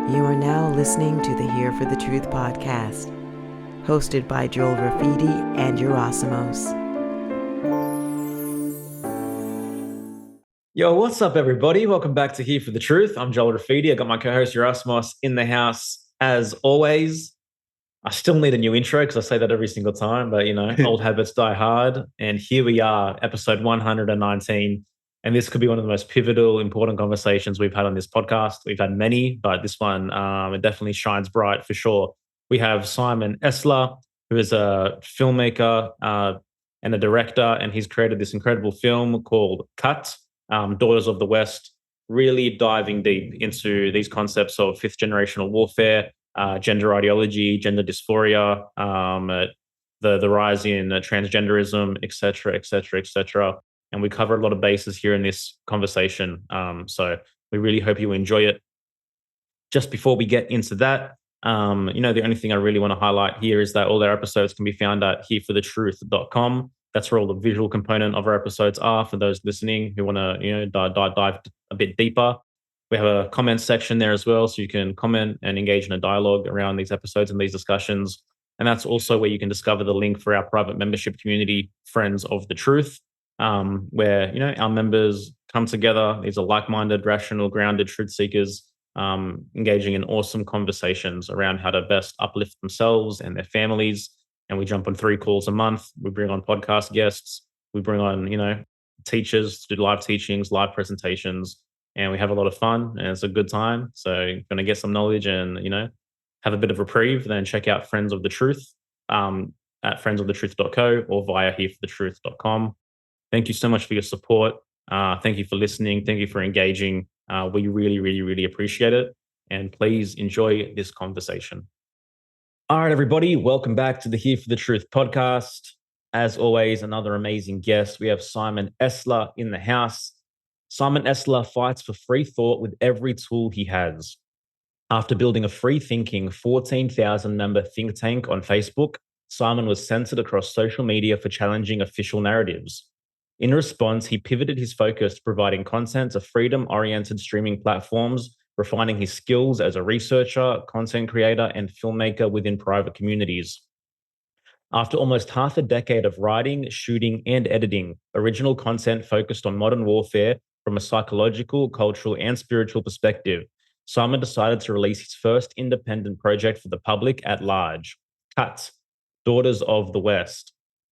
You are now listening to the Here for the Truth podcast, hosted by Joel Rafidi and Yerasimos. Yo, what's up, everybody? Welcome back to Here for the Truth. I'm Joel Rafidi. I got my co-host Yerasimos in the house as always. I still need a new intro because I say that every single time, but old habits die hard. And here we are, episode 119. And this could be one of the most pivotal, important conversations we've had on this podcast. We've had many, but this one, it definitely shines bright for sure. We have Simon Esler, who is a filmmaker and a director, and he's created this incredible film called Cut, Daughters of the West, really diving deep into these concepts of fifth generational warfare, gender ideology, gender dysphoria, the rise in transgenderism, et cetera, et cetera, et cetera. And we cover a lot of bases here in this conversation. So we really hope you enjoy it. Just before we get into that, the only thing I really want to highlight here is that all our episodes can be found at hereforontruth.com. That's where all the visual component of our episodes are for those listening who want to, dive a bit deeper. We have a comment section there as well, so you can comment and engage in a dialogue around these episodes and these discussions. And that's also where you can discover the link for our private membership community, Friends of the Truth, where our members come together. These are like-minded, rational, grounded truth seekers, engaging in awesome conversations around how to best uplift themselves and their families. And we jump on 3 calls a month. We bring on podcast guests. We bring on teachers to do live teachings, live presentations, and we have a lot of fun. And it's a good time. So you're going to get some knowledge and have a bit of reprieve. Then check out Friends of the Truth at friendsofthetruth.co or via hereforontruth.com. Thank you so much for your support. Thank you for listening. Thank you for engaging. We really, really, really appreciate it. And please enjoy this conversation. All right, everybody. Welcome back to the Here for the Truth podcast. As always, another amazing guest. We have Simon Esler in the house. Simon Esler fights for free thought with every tool he has. After building a free-thinking 14,000-member think tank on Facebook, Simon was censored across social media for challenging official narratives. In response, he pivoted his focus to providing content to freedom-oriented streaming platforms, refining his skills as a researcher, content creator, and filmmaker within private communities. After almost half a decade of writing, shooting, and editing, original content focused on modern warfare from a psychological, cultural, and spiritual perspective, Simon decided to release his first independent project for the public at large, Cut, Daughters of the West.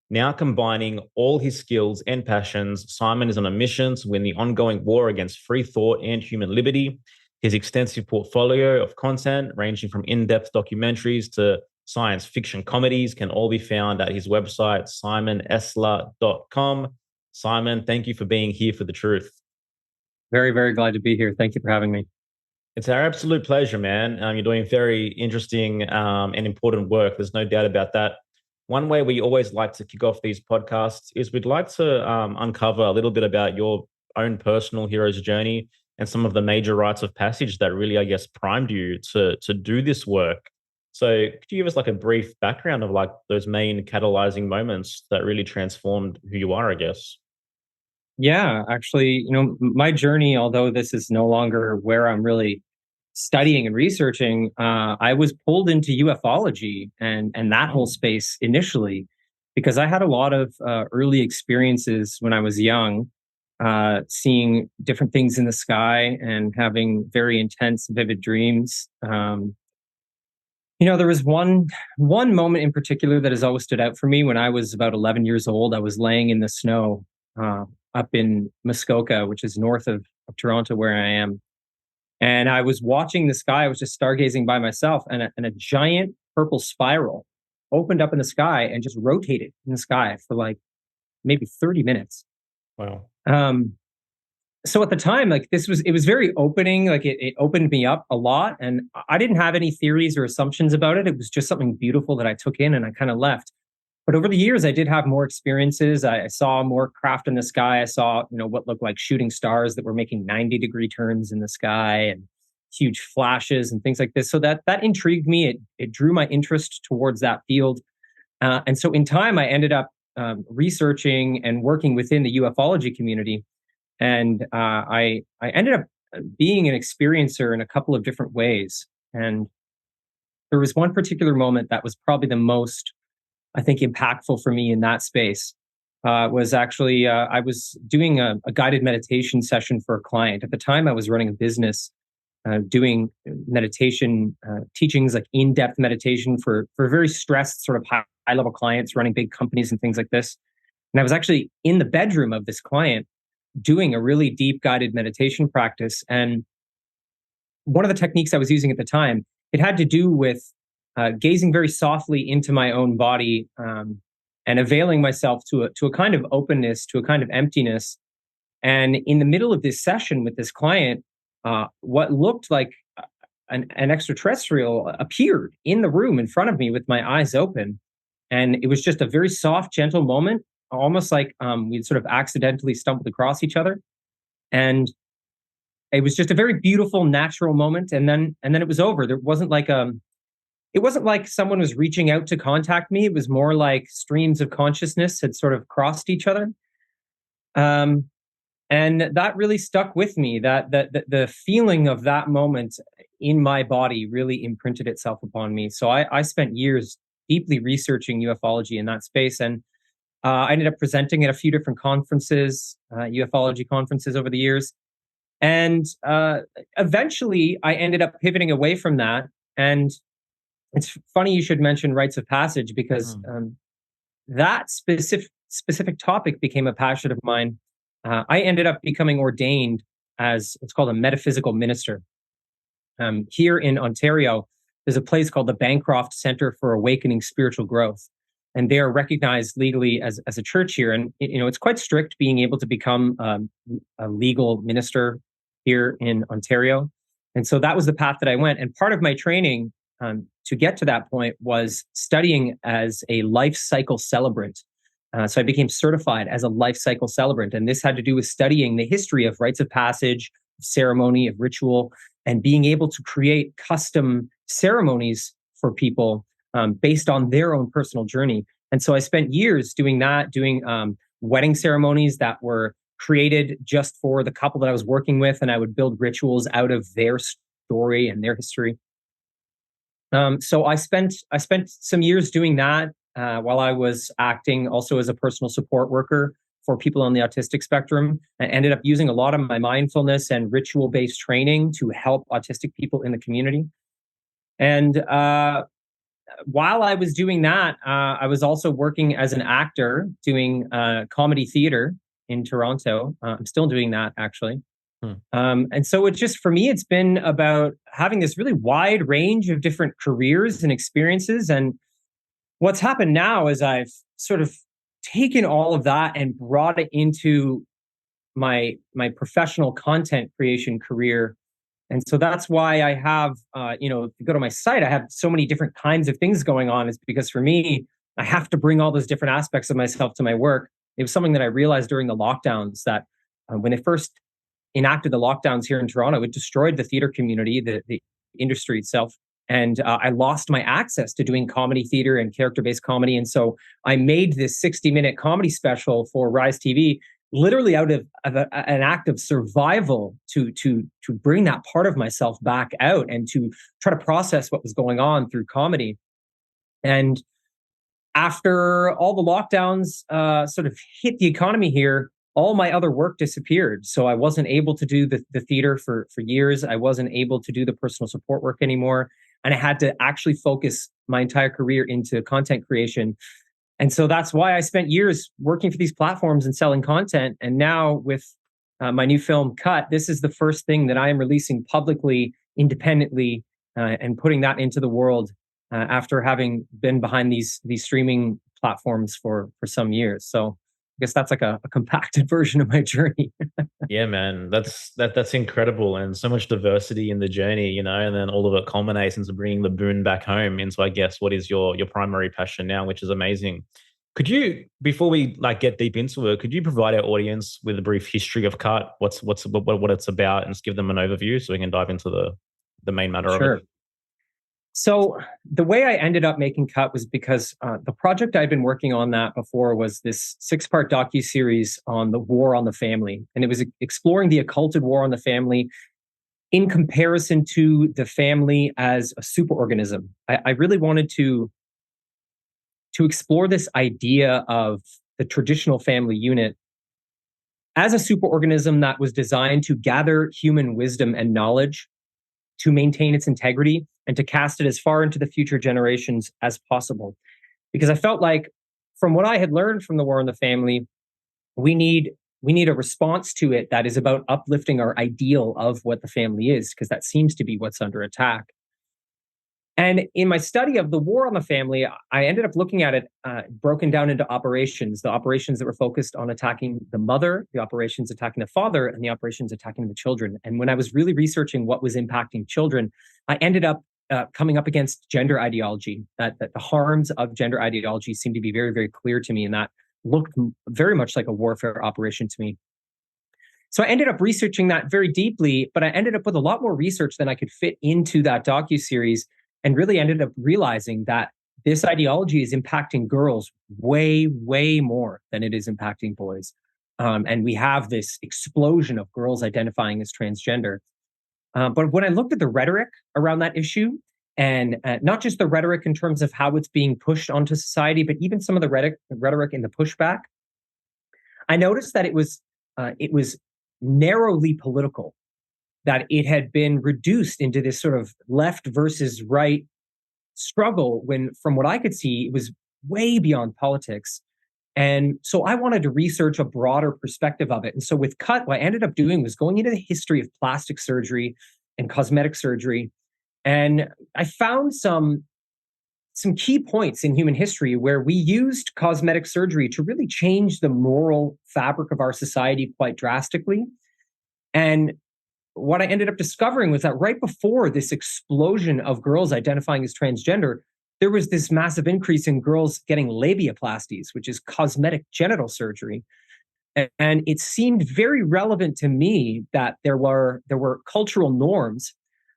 Now combining all his skills and passions, Simon is on a mission to win the ongoing war against free thought and human liberty. His extensive portfolio of content, ranging from in-depth documentaries to science fiction comedies, can all be found at his website, simonesler.com. Simon, thank you for being here for the truth. Very, very glad to be here. Thank you for having me. It's our absolute pleasure, man. You're doing very interesting and important work. There's no doubt about that. One way we always like to kick off these podcasts is we'd like to uncover a little bit about your own personal hero's journey and some of the major rites of passage that really, I guess, primed you to do this work. So could you give us like a brief background of like those main catalyzing moments that really transformed who you are, I guess? Yeah, actually, my journey, although this is no longer where I'm really studying and researching, I was pulled into ufology and that whole space initially because I had a lot of early experiences when I was young, seeing different things in the sky and having very intense, vivid dreams. There was one moment in particular that has always stood out for me. When I was about 11 years old, I was laying in the snow up in Muskoka, which is north of Toronto, where I am. And I was watching the sky. I was just stargazing by myself, and a giant purple spiral opened up in the sky and just rotated in the sky for like maybe 30 minutes. Wow. So at the time, like it was very opening, like it opened me up a lot. And I didn't have any theories or assumptions about it. It was just something beautiful that I took in and I kind of left. But over the years, I did have more experiences. I saw more craft in the sky. I saw, what looked like shooting stars that were making 90-degree turns in the sky and huge flashes and things like this. So that intrigued me. It drew my interest towards that field. And so in time, I ended up researching and working within the ufology community. And I ended up being an experiencer in a couple of different ways. And there was one particular moment that was probably the most, I think, impactful for me in that space. Was actually I was doing a guided meditation session for a client. At the time, I was running a business doing meditation teachings, like in-depth meditation for very stressed, sort of high-level clients running big companies and things like this. And I was actually in the bedroom of this client doing a really deep guided meditation practice. And one of the techniques I was using at the time, it had to do with gazing very softly into my own body, and availing myself to a kind of openness, to a kind of emptiness. And in the middle of this session with this client, what looked like an extraterrestrial appeared in the room in front of me with my eyes open. And it was just a very soft, gentle moment, almost like we'd sort of accidentally stumbled across each other. And it was just a very beautiful, natural moment. And then it was over. There wasn't like it wasn't like someone was reaching out to contact me. It was more like streams of consciousness had sort of crossed each other. And that really stuck with me. That the feeling of that moment in my body really imprinted itself upon me. So I spent years deeply researching ufology in that space, and I ended up presenting at a few different conferences, ufology conferences over the years. And eventually, I ended up pivoting away from that. And it's funny you should mention rites of passage, because that specific topic became a passion of mine. I ended up becoming ordained as what's called a metaphysical minister. Here in Ontario, there's a place called the Bancroft Center for Awakening Spiritual Growth, and they are recognized legally as a church here. And it's quite strict being able to become a legal minister here in Ontario. And so that was the path that I went. And part of my training to get to that point was studying as a life cycle celebrant. So I became certified as a life cycle celebrant. And this had to do with studying the history of rites of passage, of ceremony, of ritual, and being able to create custom ceremonies for people based on their own personal journey. And so I spent years doing that, doing wedding ceremonies that were created just for the couple that I was working with. And I would build rituals out of their story and their history. So I spent some years doing that while I was acting also as a personal support worker for people on the autistic spectrum. I ended up using a lot of my mindfulness and ritual-based training to help autistic people in the community. And while I was doing that, I was also working as an actor doing comedy theater in Toronto. I'm still doing that, actually. And so it just, for me, it's been about having this really wide range of different careers and experiences. And what's happened now is I've sort of taken all of that and brought it into my professional content creation career. And so that's why I have, if you go to my site, I have so many different kinds of things going on. Is because for me, I have to bring all those different aspects of myself to my work. It was something that I realized during the lockdowns that when they first enacted the lockdowns here in Toronto, it destroyed the theater community, the industry itself. And I lost my access to doing comedy theater and character-based comedy. And so I made this 60-minute comedy special for Rise TV, literally out of an act of survival to bring that part of myself back out and to try to process what was going on through comedy. And after all the lockdowns sort of hit the economy here, all my other work disappeared. So I wasn't able to do the theater for years. I wasn't able to do the personal support work anymore. And I had to actually focus my entire career into content creation. And so that's why I spent years working for these platforms and selling content. And now with my new film, Cut, this is the first thing that I am releasing publicly, independently, and putting that into the world after having been behind these streaming platforms for some years. So I guess that's like a compacted version of my journey. Yeah, man, that's incredible, and so much diversity in the journey, and then all of it culminates into bringing the boon back home into, I guess, what is your primary passion now, which is amazing. Could you, before we get deep into it, could you provide our audience with a brief history of Cut, what it's about, and just give them an overview so we can dive into the main matter of it? So the way I ended up making Cut was because the project I'd been working on that before was this 6-part docuseries on the war on the family. And it was exploring the occulted war on the family in comparison to the family as a superorganism. I really wanted to explore this idea of the traditional family unit as a superorganism that was designed to gather human wisdom and knowledge, to maintain its integrity, and to cast it as far into the future generations as possible. Because I felt like, from what I had learned from the War in the Family, we need a response to it that is about uplifting our ideal of what the family is, because that seems to be what's under attack. And in my study of the War on the Family, I ended up looking at it broken down into operations, the operations that were focused on attacking the mother, the operations attacking the father, and the operations attacking the children. And when I was really researching what was impacting children, I ended up coming up against gender ideology, that the harms of gender ideology seemed to be very, very clear to me. And that looked very much like a warfare operation to me. So I ended up researching that very deeply, but I ended up with a lot more research than I could fit into that docuseries, and really ended up realizing that this ideology is impacting girls way, way more than it is impacting boys. And we have this explosion of girls identifying as transgender. But when I looked at the rhetoric around that issue, and not just the rhetoric in terms of how it's being pushed onto society, but even some of the rhetoric in the pushback, I noticed that it was narrowly political, that it had been reduced into this sort of left versus right struggle, when, from what I could see, it was way beyond politics. And so I wanted to research a broader perspective of it. And so with CUT, what I ended up doing was going into the history of plastic surgery and cosmetic surgery. And I found some key points in human history where we used cosmetic surgery to really change the moral fabric of our society quite drastically. And what I ended up discovering was that right before this explosion of girls identifying as transgender, there was this massive increase in girls getting labiaplasties, which is cosmetic genital surgery. And it seemed very relevant to me that there were cultural norms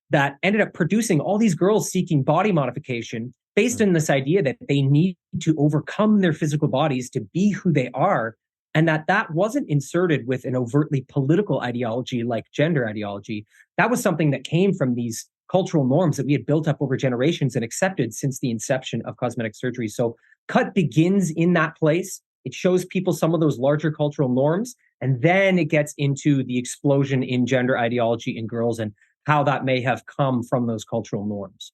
that ended up producing all these girls seeking body modification based on this idea that they need to overcome their physical bodies to be who they are, and that wasn't inserted with an overtly political ideology like gender ideology. That was something that came from these cultural norms that we had built up over generations and accepted since the inception of cosmetic surgery. So CUT begins in that place. It shows people some of those larger cultural norms, and then it gets into the explosion in gender ideology in girls and how that may have come from those cultural norms.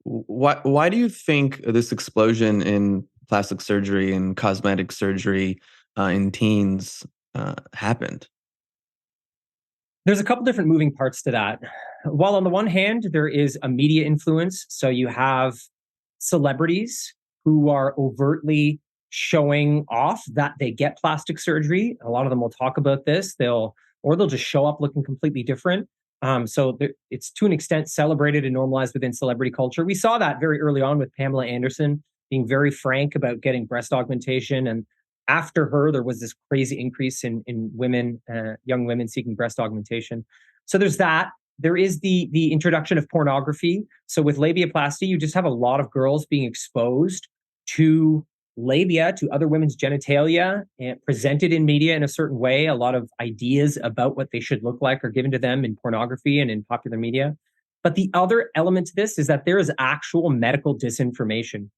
Why do you think this explosion in plastic surgery and cosmetic surgery in teens happened? There's a couple different moving parts to that. While on the one hand, there is a media influence. So you have celebrities who are overtly showing off that they get plastic surgery. A lot of them will talk about this. They'll just show up looking completely different. It's to an extent celebrated and normalized within celebrity culture. We saw that very early on with Pamela Anderson being very frank about getting breast augmentation. And after her, there was this crazy increase in women, young women seeking breast augmentation. So there's that. There is the introduction of pornography. So with labiaplasty, you just have a lot of girls being exposed to labia, to other women's genitalia, and presented in media in a certain way. A lot of ideas about what they should look like are given to them in pornography and in popular media. But the other element to this is that there is actual medical disinformation.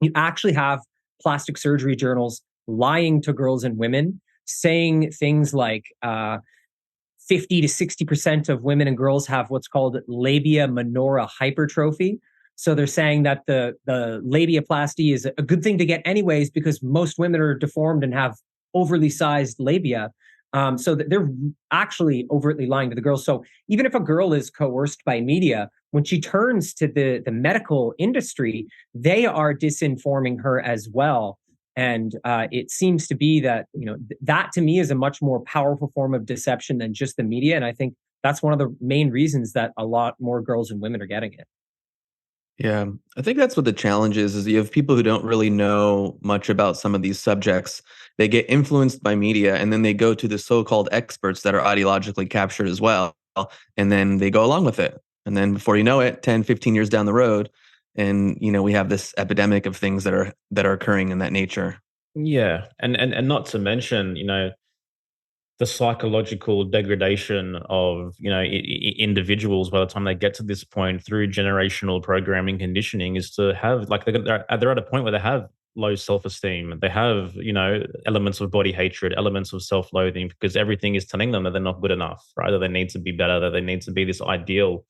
You actually have plastic surgery journals lying to girls and women, saying things like 50 to 60% of women and girls have what's called labia minora hypertrophy. So they're saying that the labiaplasty is a good thing to get anyways, because most women are deformed and have overly sized labia. So they're actually overtly lying to the girls. So even if a girl is coerced by media, when she turns to the medical industry, they are disinforming her as well. And it seems to be that, that to me is a much more powerful form of deception than just the media. And I think that's one of the main reasons that a lot more girls and women are getting it. Yeah, I think that's what the challenge is you have people who don't really know much about some of these subjects. They get influenced by media, and then they go to the so-called experts that are ideologically captured as well. And then they go along with it. And then before you know it, 10, 15 years down the road, and we have this epidemic of things that are occurring in that nature. Yeah. And not to mention, the psychological degradation of individuals by the time they get to this point through generational programming conditioning is to have like they're at a point where they have low self-esteem. They have elements of body hatred, elements of self-loathing, because everything is telling them that they're not good enough, right? That they need to be better, that they need to be this ideal,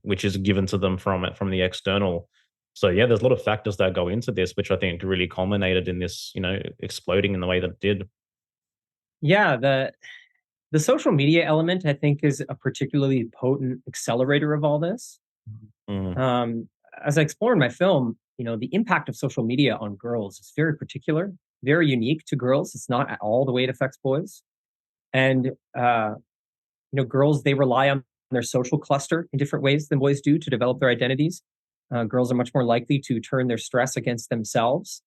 which is given to them from the external. So yeah, there's a lot of factors that go into this, which I think really culminated in this, exploding in the way that it did. Yeah, the social media element, I think, is a particularly potent accelerator of all this. Mm. As I explore in my film, the impact of social media on girls is very particular, very unique to girls. It's not at all the way it affects boys. And girls, they rely on their social cluster in different ways than boys do to develop their identities. Girls are much more likely to turn their stress against themselves,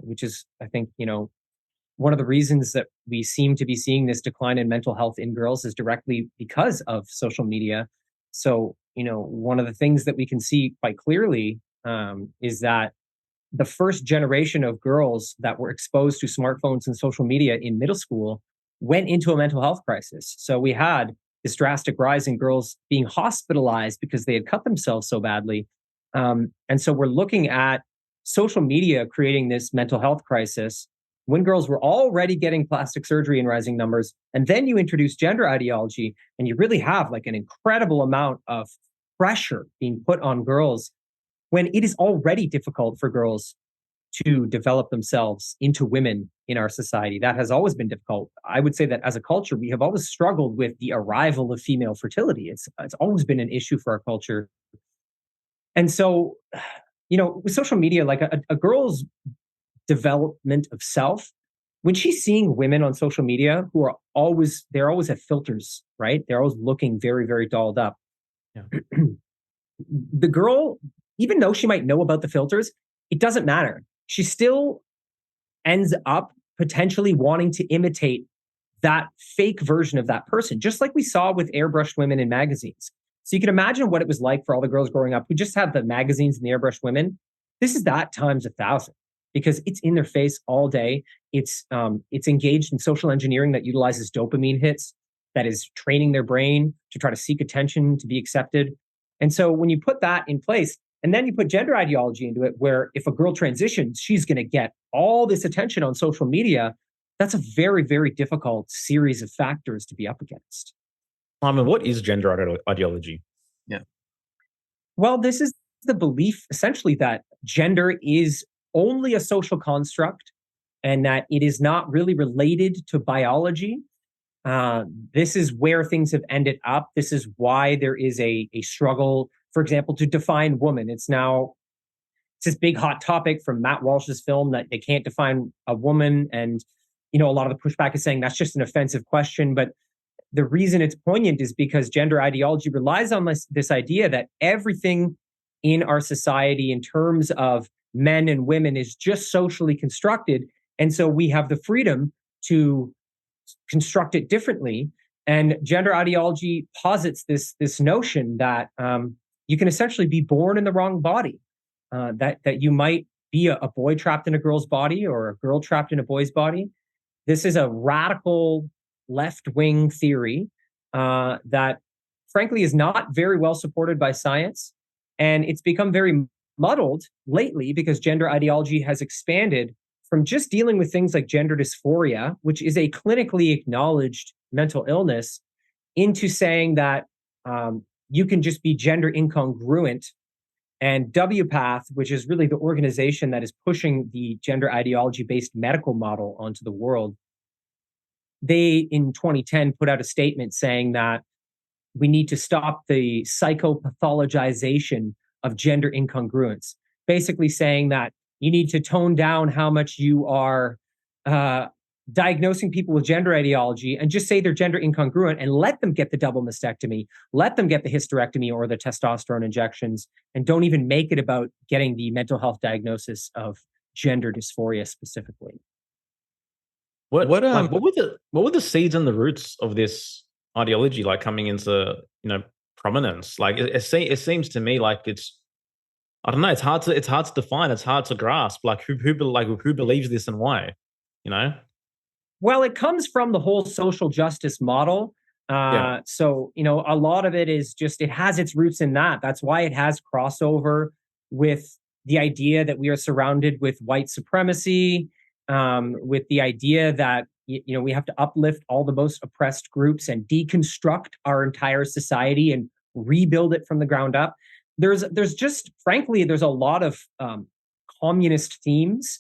which is, I think, one of the reasons that we seem to be seeing this decline in mental health in girls is directly because of social media. So, one of the things that we can see quite clearly is that the first generation of girls that were exposed to smartphones and social media in middle school went into a mental health crisis. So we had this drastic rise in girls being hospitalized because they had cut themselves so badly. And so we're looking at social media creating this mental health crisis when girls were already getting plastic surgery in rising numbers. And then you introduce gender ideology, and you really have like an incredible amount of pressure being put on girls when it is already difficult for girls to develop themselves into women in our society. That has always been difficult. I would say that as a culture, we have always struggled with the arrival of female fertility. It's always been an issue for our culture. And so, with social media, like a girl's development of self, when she's seeing women on social media who are always have filters, right? They're always looking very, very dolled up. Yeah. The girl, even though she might know about the filters, it doesn't matter. She still ends up potentially wanting to imitate that fake version of that person, just like we saw with airbrushed women in magazines. So you can imagine what it was like for all the girls growing up who just have the magazines and the airbrushed women. This is that times 1,000, because it's in their face all day. It's engaged in social engineering that utilizes dopamine hits, that is training their brain to try to seek attention, to be accepted. And so when you put that in place, and then you put gender ideology into it, where if a girl transitions, she's going to get all this attention on social media, that's a very, very difficult series of factors to be up against. What is gender ideology? Yeah. Well, this is the belief essentially that gender is only a social construct and that it is not really related to biology. This is where things have ended up. This is why there is a struggle, for example, to define woman. It's this big hot topic from Matt Walsh's film that they can't define a woman. And, a lot of the pushback is saying that's just an offensive question. But the reason it's poignant is because gender ideology relies on this idea that everything in our society in terms of men and women is just socially constructed. And so we have the freedom to construct it differently. And gender ideology posits this notion that you can essentially be born in the wrong body, that you might be a boy trapped in a girl's body or a girl trapped in a boy's body. This is a radical left-wing theory that, frankly, is not very well supported by science. And it's become very muddled lately because gender ideology has expanded from just dealing with things like gender dysphoria, which is a clinically acknowledged mental illness, into saying that you can just be gender incongruent. And WPATH, which is really the organization that is pushing the gender ideology-based medical model onto the world, they, in 2010, put out a statement saying that we need to stop the psychopathologization of gender incongruence, basically saying that you need to tone down how much you are diagnosing people with gender ideology and just say they're gender incongruent and let them get the double mastectomy, let them get the hysterectomy or the testosterone injections, and don't even make it about getting the mental health diagnosis of gender dysphoria specifically. What were the seeds and the roots of this ideology like coming into prominence? Like it seems to me like it's, I don't know, it's hard to define, it's hard to grasp. Like who believes this and why? Well, it comes from the whole social justice model. So, a lot of it is just, it has its roots in that. That's why it has crossover with the idea that we are surrounded with white supremacy, with the idea that, we have to uplift all the most oppressed groups and deconstruct our entire society and rebuild it from the ground up. There's just, frankly, there's a lot of communist themes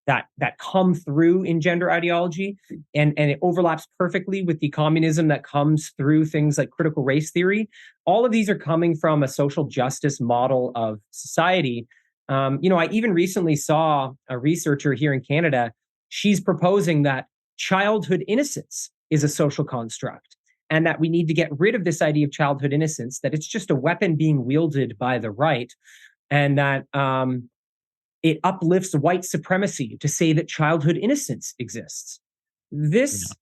that come through in gender ideology, and it overlaps perfectly with the communism that comes through things like critical race theory. All of these are coming from a social justice model of society. I even recently saw a researcher here in Canada. She's proposing that childhood innocence is a social construct, and that we need to get rid of this idea of childhood innocence, that it's just a weapon being wielded by the right, and that it uplifts white supremacy to say that childhood innocence exists. This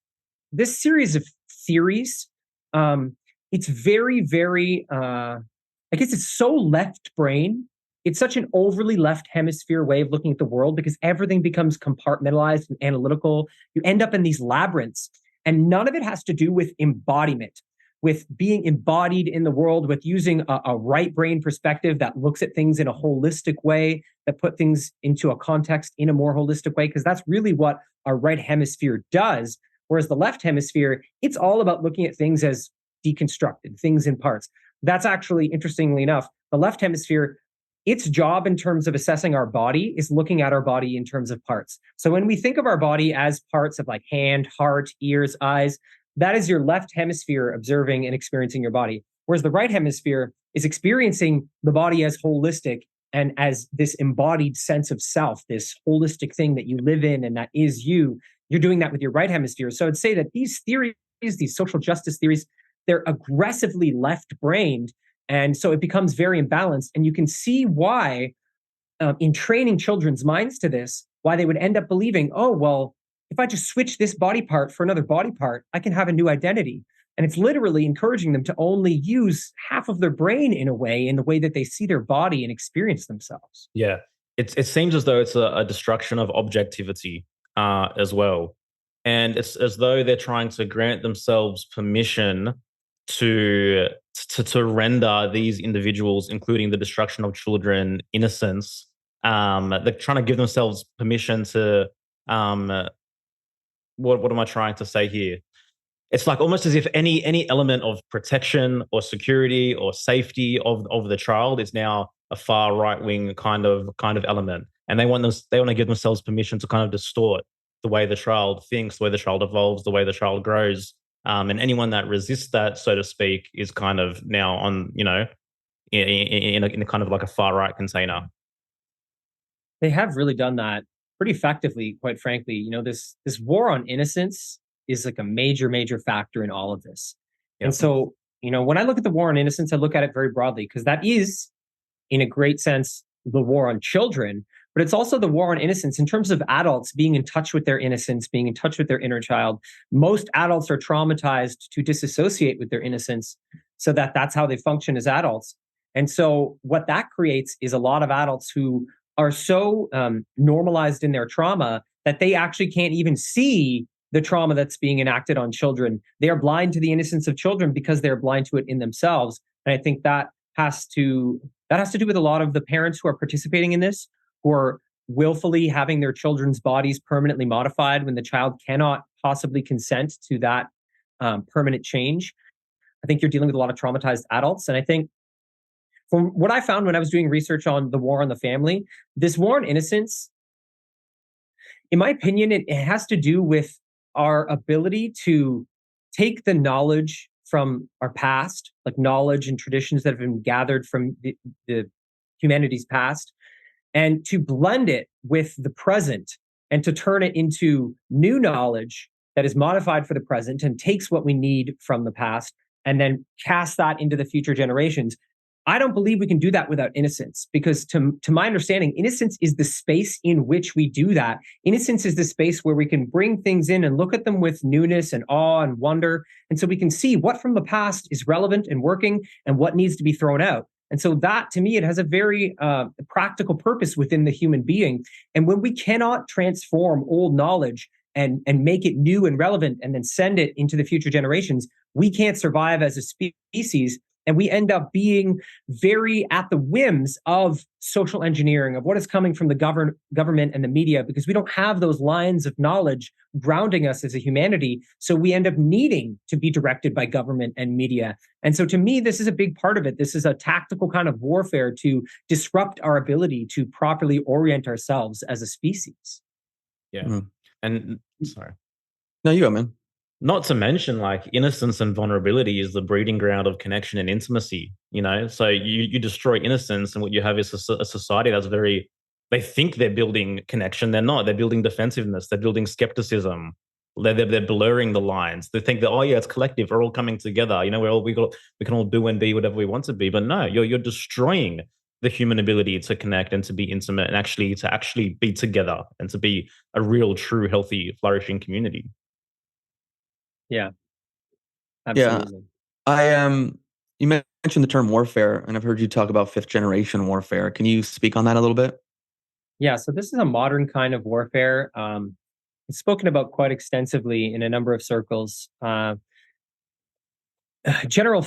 series of theories, it's very, very, I guess it's so left brain. It's such an overly left hemisphere way of looking at the world, because everything becomes compartmentalized and analytical. You end up in these labyrinths, and none of it has to do with embodiment, with being embodied in the world, with using a right brain perspective that looks at things in a holistic way, that put things into a context in a more holistic way, because that's really what our right hemisphere does. Whereas the left hemisphere, it's all about looking at things as deconstructed, things in parts. That's actually, interestingly enough, the left hemisphere, its job in terms of assessing our body is looking at our body in terms of parts. So when we think of our body as parts of like hand, heart, ears, eyes, that is your left hemisphere observing and experiencing your body. Whereas the right hemisphere is experiencing the body as holistic and as this embodied sense of self, this holistic thing that you live in and that is you. You're doing that with your right hemisphere. So I'd say that these theories, these social justice theories, they're aggressively left-brained. And so it becomes very imbalanced. And you can see why, in training children's minds to this, why they would end up believing, oh, well, if I just switch this body part for another body part, I can have a new identity. And it's literally encouraging them to only use half of their brain in a way, in the way that they see their body and experience themselves. Yeah. It seems as though it's a destruction of objectivity as well. And it's as though they're trying to grant themselves permission to render these individuals, including the destruction of children, innocence. They're trying to give themselves permission to what am I trying to say here? It's like almost as if any element of protection or security or safety of the child is now a far right wing kind of element, and they want to give themselves permission to kind of distort the way the child thinks, the way the child evolves, the way the child grows, and anyone that resists that, so to speak, is kind of now on in a kind of like a far right container. They have really done that pretty effectively, quite frankly. This war on innocence is like a major factor in all of this. Yep. And so, when I look at the war on innocence, I look at it very broadly, because that is, in a great sense, the war on children, but it's also the war on innocence in terms of adults being in touch with their innocence, being in touch with their inner child. Most adults are traumatized to disassociate with their innocence, so that's how they function as adults. And so what that creates is a lot of adults who are so normalized in their trauma that they actually can't even see the trauma that's being enacted on children. They are blind to the innocence of children because they're blind to it in themselves. And I think that has to do with a lot of the parents who are participating in this, who are willfully having their children's bodies permanently modified when the child cannot possibly consent to that permanent change. I think you're dealing with a lot of traumatized adults. And I think from what I found when I was doing research on the war on the family, this war on innocence, in my opinion, it has to do with our ability to take the knowledge from our past, like knowledge and traditions that have been gathered from the humanity's past, and to blend it with the present and to turn it into new knowledge that is modified for the present and takes what we need from the past and then cast that into the future generations. I don't believe we can do that without innocence, because to my understanding, innocence is the space in which we do that. Innocence is the space where we can bring things in and look at them with newness and awe and wonder. And so we can see what from the past is relevant and working and what needs to be thrown out. And so that, to me, it has a very practical purpose within the human being. And when we cannot transform old knowledge and make it new and relevant and then send it into the future generations, we can't survive as a species. And we end up being very at the whims of social engineering, of what is coming from the government and the media, because we don't have those lines of knowledge grounding us as a humanity. So we end up needing to be directed by government and media. And so to me, this is a big part of it. This is a tactical kind of warfare to disrupt our ability to properly orient ourselves as a species. Yeah. Mm. And sorry. No, you go, man. Not to mention, like, innocence and vulnerability is the breeding ground of connection and intimacy, you know? So you destroy innocence, and what you have is a society that's very, they think they're building connection. They're not. They're building defensiveness. They're building skepticism. They're blurring the lines. They think that, oh yeah, it's collective. We're all coming together. You know, we can all do and be whatever we want to be. But no, you're destroying the human ability to connect and to be intimate and actually be together and to be a real, true, healthy, flourishing community. Yeah, absolutely. You mentioned the term warfare, and I've heard you talk about fifth generation warfare. Can you speak on that a little bit? Yeah, so this is a modern kind of warfare. It's spoken about quite extensively in a number of circles. General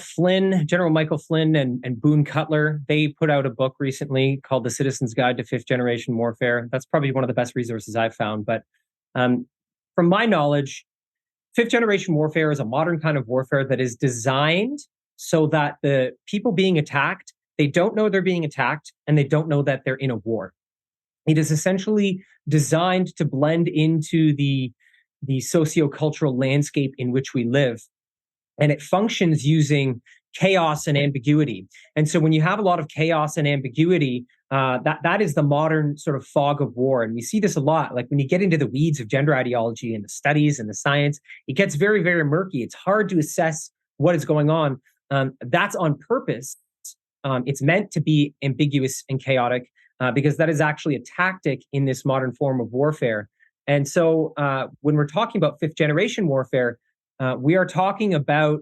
Michael Flynn and Boone Cutler, they put out a book recently called The Citizen's Guide to Fifth Generation Warfare. That's probably one of the best resources I've found. But from my knowledge, fifth generation warfare is a modern kind of warfare that is designed so that the people being attacked, they don't know they're being attacked, and they don't know that they're in a war. It is essentially designed to blend into the sociocultural landscape in which we live. And it functions using chaos and ambiguity. And so when you have a lot of chaos and ambiguity, that is the modern sort of fog of war. And we see this a lot. Like when you get into the weeds of gender ideology and the studies and the science, it gets very, very murky. It's hard to assess what is going on. That's on purpose. It's meant to be ambiguous and chaotic because that is actually a tactic in this modern form of warfare. And so when we're talking about fifth generation warfare, we are talking about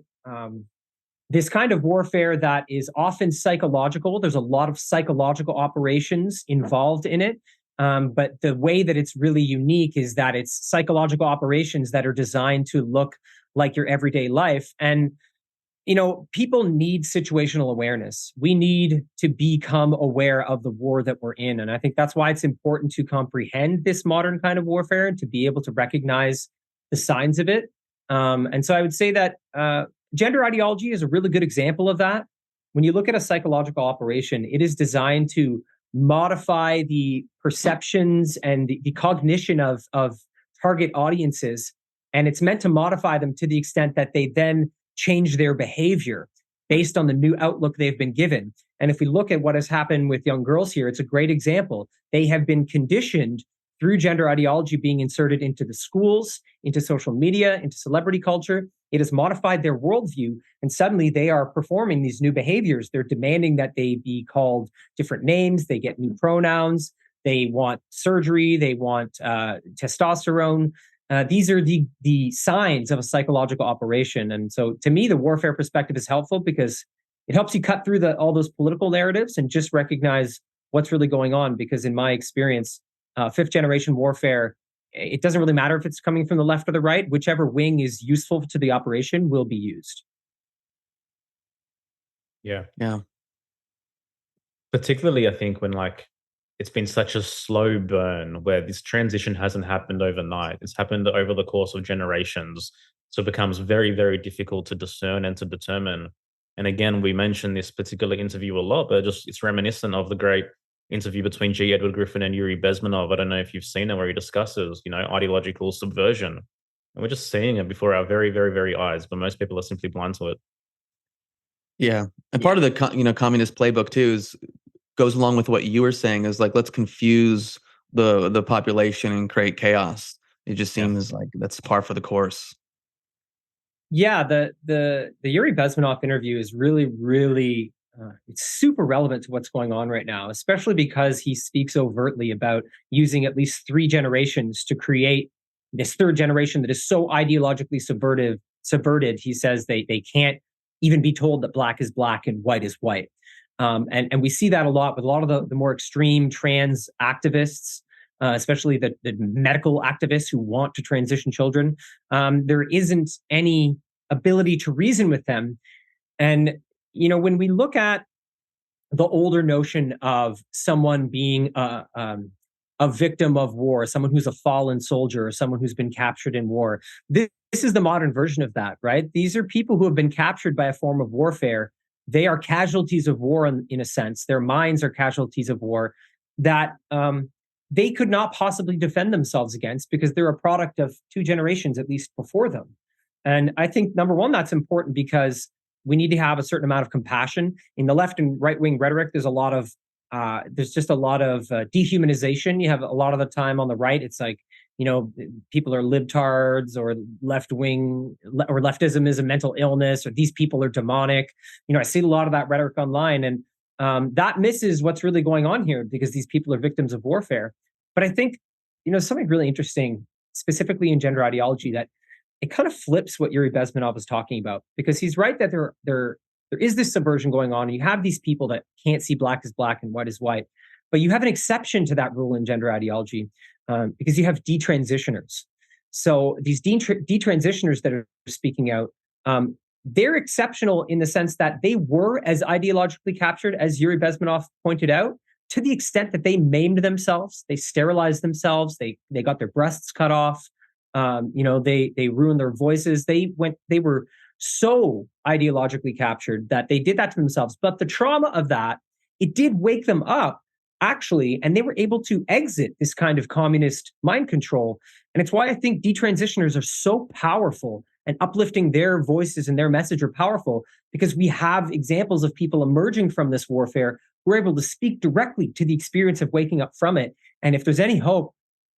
this kind of warfare that is often psychological. There's a lot of psychological operations involved in it. But the way that it's really unique is that it's psychological operations that are designed to look like your everyday life. And, you know, people need situational awareness. We need to become aware of the war that we're in. And I think that's why it's important to comprehend this modern kind of warfare and to be able to recognize the signs of it. And so I would say that gender ideology is a really good example of that. When you look at a psychological operation, it is designed to modify the perceptions and the cognition of target audiences. And it's meant to modify them to the extent that they then change their behavior based on the new outlook they've been given. And if we look at what has happened with young girls here, it's a great example. They have been conditioned through gender ideology being inserted into the schools, into social media, into celebrity culture. It has modified their worldview, and suddenly they are performing these new behaviors. They're demanding that they be called different names. They get new pronouns. They want surgery. They want testosterone. These are the signs of a psychological operation. And so to me, the warfare perspective is helpful because it helps you cut through all those political narratives and just recognize what's really going on. Because in my experience, fifth generation warfare, it doesn't really matter if it's coming from the left or the right. Whichever wing is useful to the operation will be used. Yeah. Yeah. Particularly, I think when it's been such a slow burn where this transition hasn't happened overnight. It's happened over the course of generations. So it becomes very, very difficult to discern and to determine. And again, we mentioned this particular interview a lot, but it's reminiscent of the great interview between G. Edward Griffin and Yuri Bezmenov. I don't know if you've seen it, where he discusses, ideological subversion. And we're just seeing it before our very, very, very eyes, but most people are simply blind to it. Yeah. And part of the communist playbook too goes along with what you were saying, is like, let's confuse the population and create chaos. It just seems like that's par for the course. Yeah, the Yuri Bezmenov interview is really, really it's super relevant to what's going on right now, especially because he speaks overtly about using at least 3 generations to create this third generation that is so ideologically subverted. He says they can't even be told that black is black and white is white. And we see that a lot with a lot of the more extreme trans activists. especially the medical activists who want to transition children. There isn't any ability to reason with them. And, when we look at the older notion of someone being a victim of war, someone who's a fallen soldier, or someone who's been captured in war, this is the modern version of that, right? These are people who have been captured by a form of warfare. They are casualties of war in a sense. Their minds are casualties of war that they could not possibly defend themselves against because they're a product of 2 generations at least before them. And I think, number one, that's important because we need to have a certain amount of compassion. In the left and right wing rhetoric, there's just a lot of dehumanization. You have a lot of the time on the right, it's like, people are libtards, or left wing, or leftism is a mental illness, or these people are demonic. I see a lot of that rhetoric online, and that misses what's really going on here because these people are victims of warfare. But I think, something really interesting, specifically in gender ideology, that it kind of flips what Yuri Bezmenov was talking about, because he's right that there is this subversion going on. And you have these people that can't see black as black and white as white, but you have an exception to that rule in gender ideology because you have detransitioners. So these detransitioners that are speaking out, they're exceptional in the sense that they were as ideologically captured as Yuri Bezmenov pointed out, to the extent that they maimed themselves, they sterilized themselves, they got their breasts cut off, they ruined their voices. They were so ideologically captured that they did that to themselves. But the trauma of that, it did wake them up, actually, and they were able to exit this kind of communist mind control. And it's why I think detransitioners are so powerful, and uplifting their voices and their message are powerful, because we have examples of people emerging from this warfare who are able to speak directly to the experience of waking up from it. And if there's any hope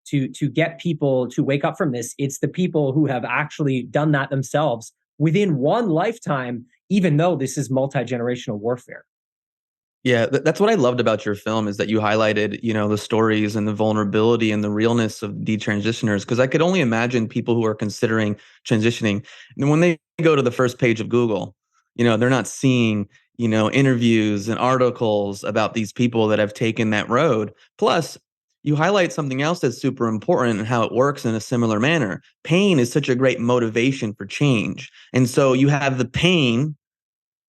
to get people to wake up from this, it's the people who have actually done that themselves within one lifetime, even though this is multi-generational warfare. Yeah, that's what I loved about your film, is that you highlighted, the stories and the vulnerability and the realness of detransitioners, because I could only imagine people who are considering transitioning. And when they go to the first page of Google, they're not seeing, interviews and articles about these people that have taken that road. Plus, you highlight something else that's super important and how it works in a similar manner. Pain is such a great motivation for change. And so you have the pain,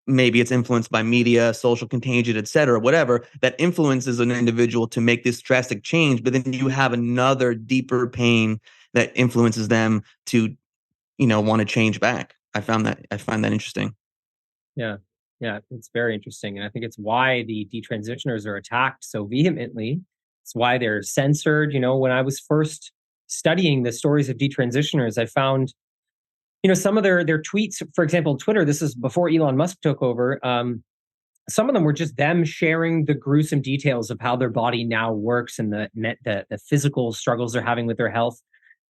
maybe it's influenced by media, social contagion, et cetera, whatever, that influences an individual to make this drastic change. But then you have another deeper pain that influences them to, want to change back. I find that interesting. Yeah, it's very interesting. And I think it's why the detransitioners are attacked so vehemently. It's why they're censored. When I was first studying the stories of detransitioners, I found, some of their tweets, for example, Twitter, this is before Elon Musk took over. Some of them were just them sharing the gruesome details of how their body now works and the physical struggles they're having with their health.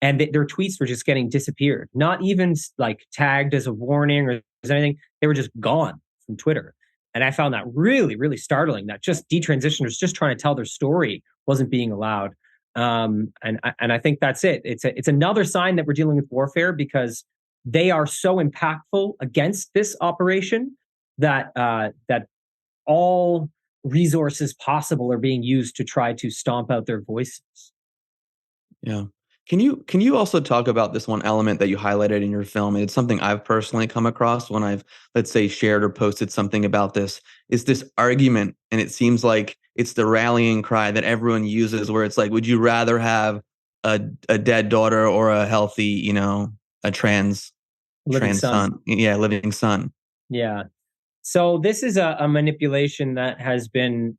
And their tweets were just getting disappeared, not even like tagged as a warning or as anything. They were just gone from Twitter. And I found that really, really startling, that just detransitioners just trying to tell their story wasn't being allowed. And I think that's it. It's another sign that we're dealing with warfare, because they are so impactful against this operation that all resources possible are being used to try to stomp out their voices. Yeah. Can you also talk about this one element that you highlighted in your film? It's something I've personally come across when I've, let's say, shared or posted something about this, is this argument. And it seems like it's the rallying cry that everyone uses, where it's like, would you rather have a dead daughter or a healthy, a trans son? Yeah, living son. Yeah. So this is a manipulation that has been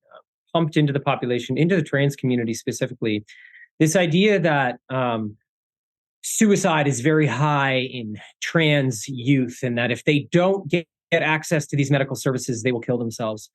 pumped into the population, into the trans community specifically. This idea that suicide is very high in trans youth, and that if they don't get access to these medical services, they will kill themselves.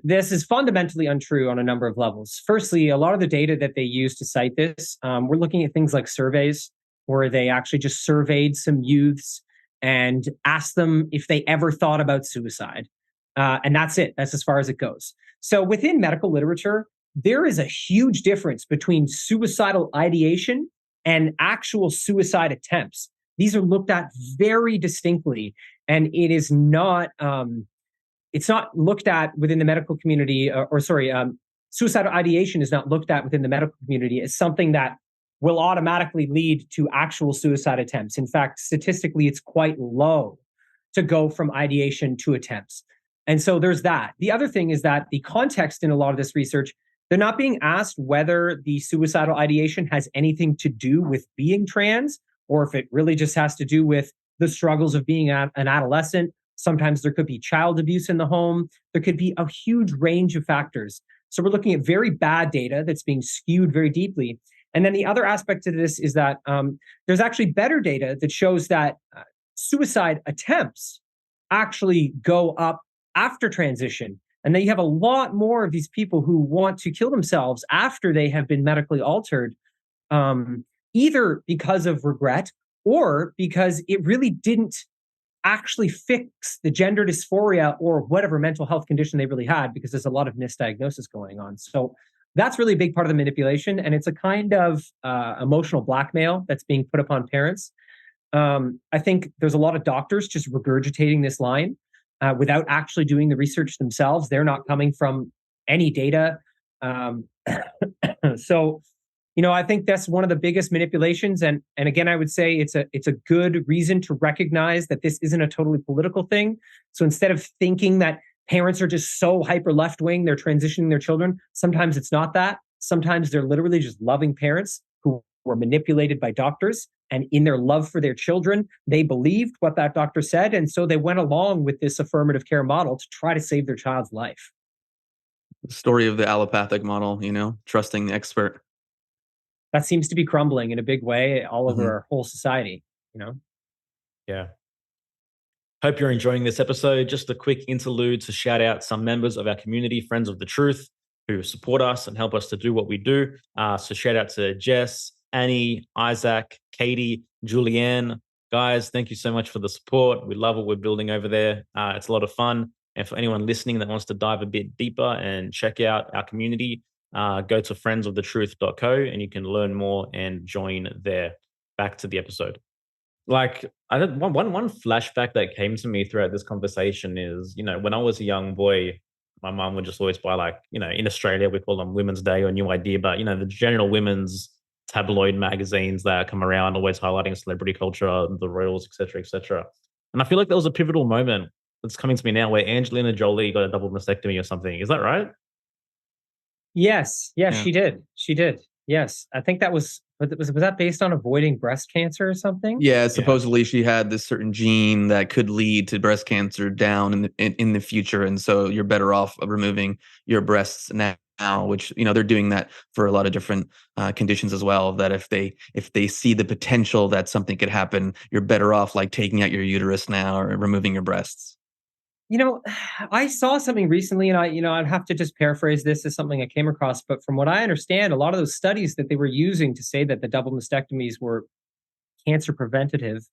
This is fundamentally untrue on a number of levels. Firstly, a lot of the data that they use to cite this, we're looking at things like surveys, where they actually just surveyed some youths and asked them if they ever thought about suicide. And that's it. That's as far as it goes. So within medical literature, there is a huge difference between suicidal ideation and actual suicide attempts. These are looked at very distinctly, and it is not, it's not looked at within the medical community, suicidal ideation is not looked at within the medical community as something that will automatically lead to actual suicide attempts. In fact, statistically, it's quite low to go from ideation to attempts. And so there's that. The other thing is that the context in a lot of this research, they're not being asked whether the suicidal ideation has anything to do with being trans, or if it really just has to do with the struggles of being an adolescent. Sometimes there could be child abuse in the home. There could be a huge range of factors. So we're looking at very bad data that's being skewed very deeply. And then the other aspect to this is that there's actually better data that shows that suicide attempts actually go up after transition. And then you have a lot more of these people who want to kill themselves after they have been medically altered, either because of regret or because it really didn't actually fix the gender dysphoria or whatever mental health condition they really had, because there's a lot of misdiagnosis going on. So that's really a big part of the manipulation. And it's a kind of emotional blackmail that's being put upon parents. I think there's a lot of doctors just regurgitating this line without actually doing the research themselves. They're not coming from any data. So, I think that's one of the biggest manipulations. And again, I would say it's a good reason to recognize that this isn't a totally political thing. So instead of thinking that parents are just so hyper left wing, they're transitioning their children, sometimes it's not that. Sometimes they're literally just loving parents who were manipulated by doctors. And in their love for their children, they believed what that doctor said. And so they went along with this affirmative care model to try to save their child's life. The story of the allopathic model, trusting the expert. That seems to be crumbling in a big way all over our whole society, Yeah. Hope you're enjoying this episode. Just a quick interlude to shout out some members of our community, Friends of the Truth, who support us and help us to do what we do. So shout out to Jess, Annie, Isaac, Katie, Julianne. Guys, thank you so much for the support. We love what we're building over there. It's a lot of fun. And for anyone listening that wants to dive a bit deeper and check out our community, go to friendsofthetruth.co and you can learn more and join there. Back to the episode. Like, I did one flashback that came to me throughout this conversation is, when I was a young boy, my mom would just always buy in Australia, we call them Women's Day or New Idea, but, the general women's tabloid magazines that come around, always highlighting celebrity culture, the royals, et cetera, et cetera. And I feel like there was a pivotal moment that's coming to me now where Angelina Jolie got a double mastectomy or something. Is that right? Yes. Yeah, Yeah. she did. She did. Yes. I think that was that based on avoiding breast cancer or something? Yeah, supposedly she had this certain gene that could lead to breast cancer down in the future, and so you're better off removing your breasts now. Which they're doing that for a lot of different conditions as well. That if they see the potential that something could happen, you're better off like taking out your uterus now or removing your breasts. I saw something recently, and I'd have to just paraphrase this as something I came across. But from what I understand, a lot of those studies that they were using to say that the double mastectomies were cancer preventative,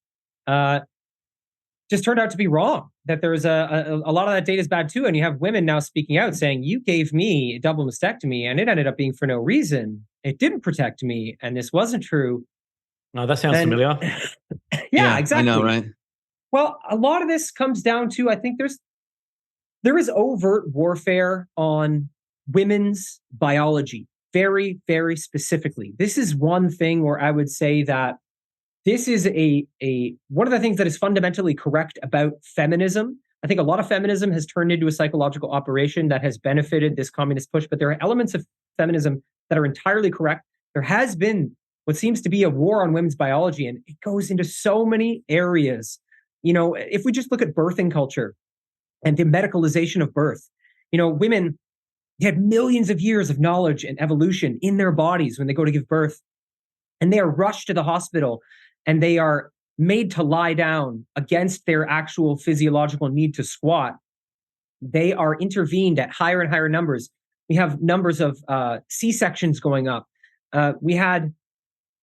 just turned out to be wrong. That there's a lot of that data is bad too. And you have women now speaking out saying, you gave me a double mastectomy and it ended up being for no reason. It didn't protect me. And this wasn't true. No, that sounds familiar. Yeah, exactly. I know, right? Well, a lot of this comes down to, I think there is overt warfare on women's biology, very, very specifically. This is one thing where I would say that this is one of the things that is fundamentally correct about feminism. I think a lot of feminism has turned into a psychological operation that has benefited this communist push, but there are elements of feminism that are entirely correct. There has been what seems to be a war on women's biology, and it goes into so many areas. If we just look at birthing culture and the medicalization of birth, women had millions of years of knowledge and evolution in their bodies when they go to give birth, and they are rushed to the hospital and they are made to lie down against their actual physiological need to squat. They are intervened at higher and higher numbers. We have numbers of C-sections going up. We had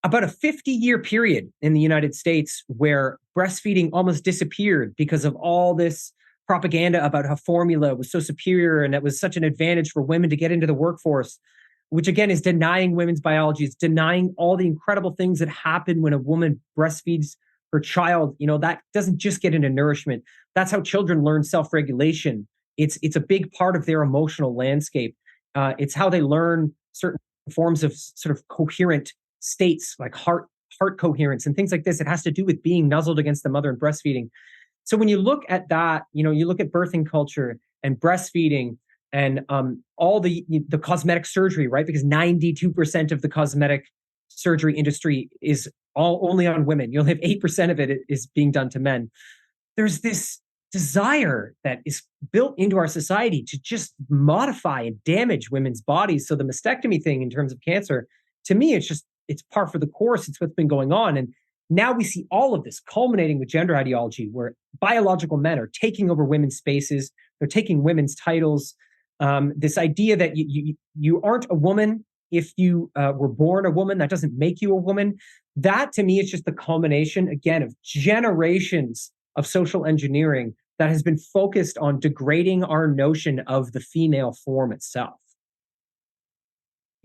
about a 50-year period in the United States where breastfeeding almost disappeared because of all this propaganda about how formula was so superior and it was such an advantage for women to get into the workforce, which again is denying women's biology. It's denying all the incredible things that happen when a woman breastfeeds her child. That doesn't just get into nourishment. That's how children learn self-regulation. It's a big part of their emotional landscape. It's how they learn certain forms of sort of coherent states, like heart coherence and things like this. It has to do with being nuzzled against the mother and breastfeeding. So when you look at that, you look at birthing culture and breastfeeding and all the cosmetic surgery, right? Because 92% of the cosmetic surgery industry is all only on women. You only have 8% of it is being done to men. There's this desire that is built into our society to just modify and damage women's bodies. So the mastectomy thing in terms of cancer, to me, it's par for the course. It's what's been going on. And now we see all of this culminating with gender ideology, where biological men are taking over women's spaces. They're taking women's titles. This idea that you aren't a woman if you were born a woman, that doesn't make you a woman. That, to me, is just the culmination, again, of generations of social engineering that has been focused on degrading our notion of the female form itself.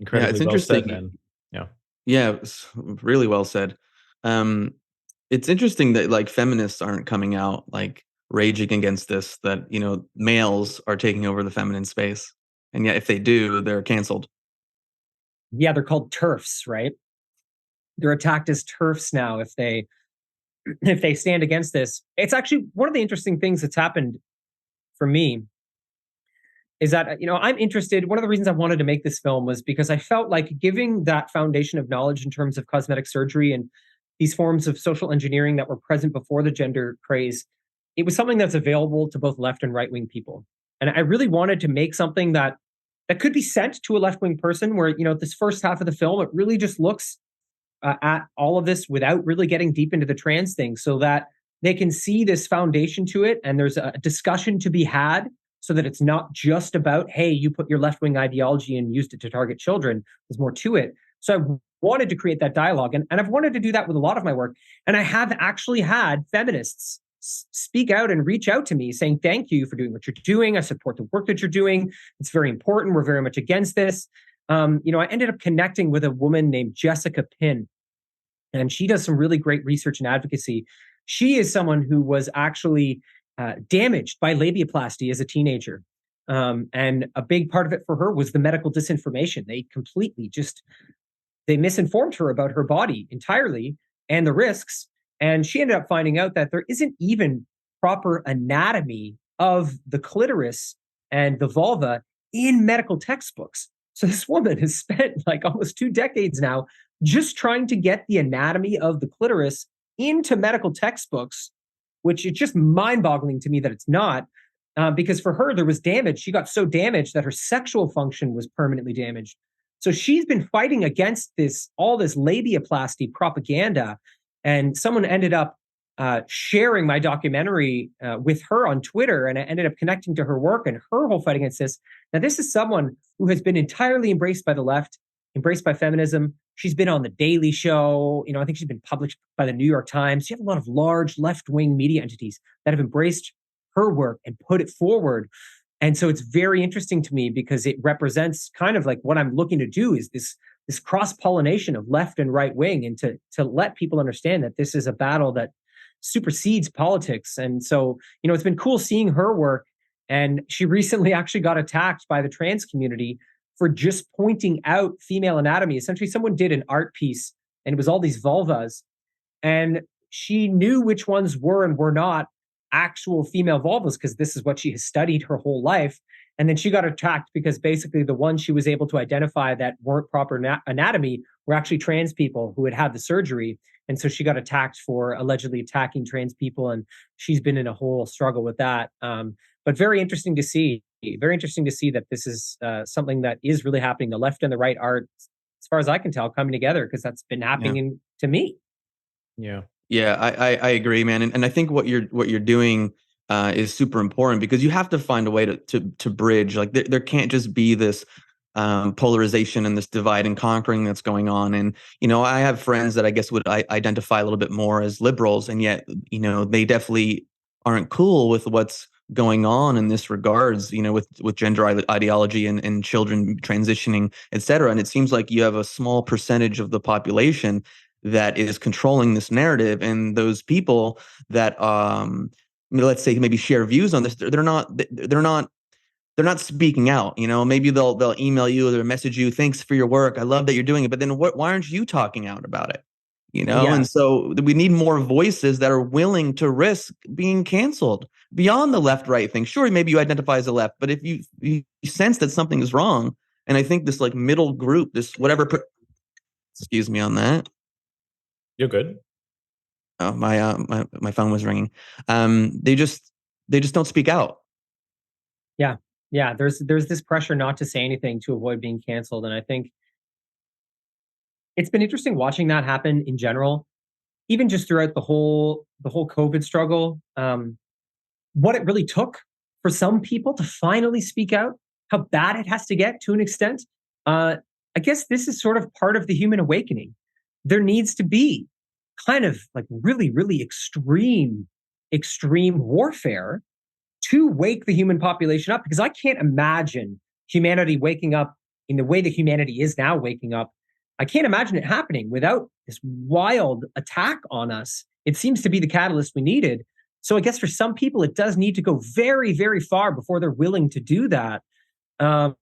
Incredibly it's well interesting. said, man. Yeah. Yeah, it's really well said. It's interesting that like feminists aren't coming out like raging against this, that, males are taking over the feminine space. And yet if they do, they're canceled. Yeah, they're called TERFs, right? They're attacked as TERFs now if they stand against this. It's actually one of the interesting things that's happened for me is that, I'm interested. One of the reasons I wanted to make this film was because I felt like giving that foundation of knowledge in terms of cosmetic surgery and these forms of social engineering that were present before the gender craze, it was something that's available to both left and right-wing people. And I really wanted to make something that could be sent to a left-wing person where, this first half of the film, it really just looks at all of this without really getting deep into the trans thing, so that they can see this foundation to it and there's a discussion to be had, so that it's not just about, hey, you put your left-wing ideology and used it to target children. There's more to it. So I wanted to create that dialogue. And I've wanted to do that with a lot of my work. And I have actually had feminists speak out and reach out to me saying, thank you for doing what you're doing. I support the work that you're doing. It's very important. We're very much against this. I ended up connecting with a woman named Jessica Pinn, and she does some really great research and advocacy. She is someone who was actually damaged by labiaplasty as a teenager. And a big part of it for her was the medical disinformation. They misinformed her about her body entirely and the risks. And she ended up finding out that there isn't even proper anatomy of the clitoris and the vulva in medical textbooks. So this woman has spent like almost 2 decades now just trying to get the anatomy of the clitoris into medical textbooks, which is just mind-boggling to me that it's not, because for her, there was damage. She got so damaged that her sexual function was permanently damaged. So she's been fighting against all this labiaplasty propaganda. And someone ended up sharing my documentary with her on Twitter, and I ended up connecting to her work and her whole fight against this. Now, this is someone who has been entirely embraced by the left, embraced by feminism. She's been on The Daily Show. I think she's been published by the New York Times. You have a lot of large left-wing media entities that have embraced her work and put it forward. And so it's very interesting to me because it represents kind of like what I'm looking to do is this cross-pollination of left and right wing, and to let people understand that this is a battle that supersedes politics. And so, it's been cool seeing her work. And she recently actually got attacked by the trans community for just pointing out female anatomy. Essentially, someone did an art piece and it was all these vulvas, and she knew which ones were and were not actual female vulvas because this is what she has studied her whole life. And then she got attacked because basically the ones she was able to identify that weren't proper anatomy were actually trans people who had had the surgery. And so she got attacked for allegedly attacking trans people. And she's been in a whole struggle with that. But very interesting to see that this is something that is really happening. The left and the right are, as far as I can tell, coming together, because that's been happening to me. Yeah. Yeah, I agree, man. And I think what you're doing is super important, because you have to find a way to bridge. Like there can't just be this polarization and this divide and conquering that's going on. And, I have friends that I guess would identify a little bit more as liberals, and yet, they definitely aren't cool with what's going on in this regards, with gender ideology and children transitioning, et cetera. And it seems like you have a small percentage of the population that is controlling this narrative, and those people that let's say maybe share views on this, they're not they're not speaking out. Maybe they'll email you or they'll message you, thanks for your work, I love that you're doing it, but then why aren't you talking out about it? Yeah. And so we need more voices that are willing to risk being canceled beyond the left-right thing. Sure, maybe you identify as a left, but if you sense that something is wrong, and I think this like middle group, this whatever, excuse me on that. You're good. Oh, my phone was ringing. They just don't speak out. Yeah. There's this pressure not to say anything to avoid being canceled, and I think it's been interesting watching that happen in general, even just throughout the whole COVID struggle. What it really took for some people to finally speak out, how bad it has to get to an extent. I guess this is sort of part of the human awakening. There needs to be kind of like really, really extreme warfare to wake the human population up, because I can't imagine humanity waking up in the way that humanity is now waking up. I can't imagine it happening without this wild attack on us. It seems to be the catalyst we needed. So I guess for some people, it does need to go very, very far before they're willing to do that. My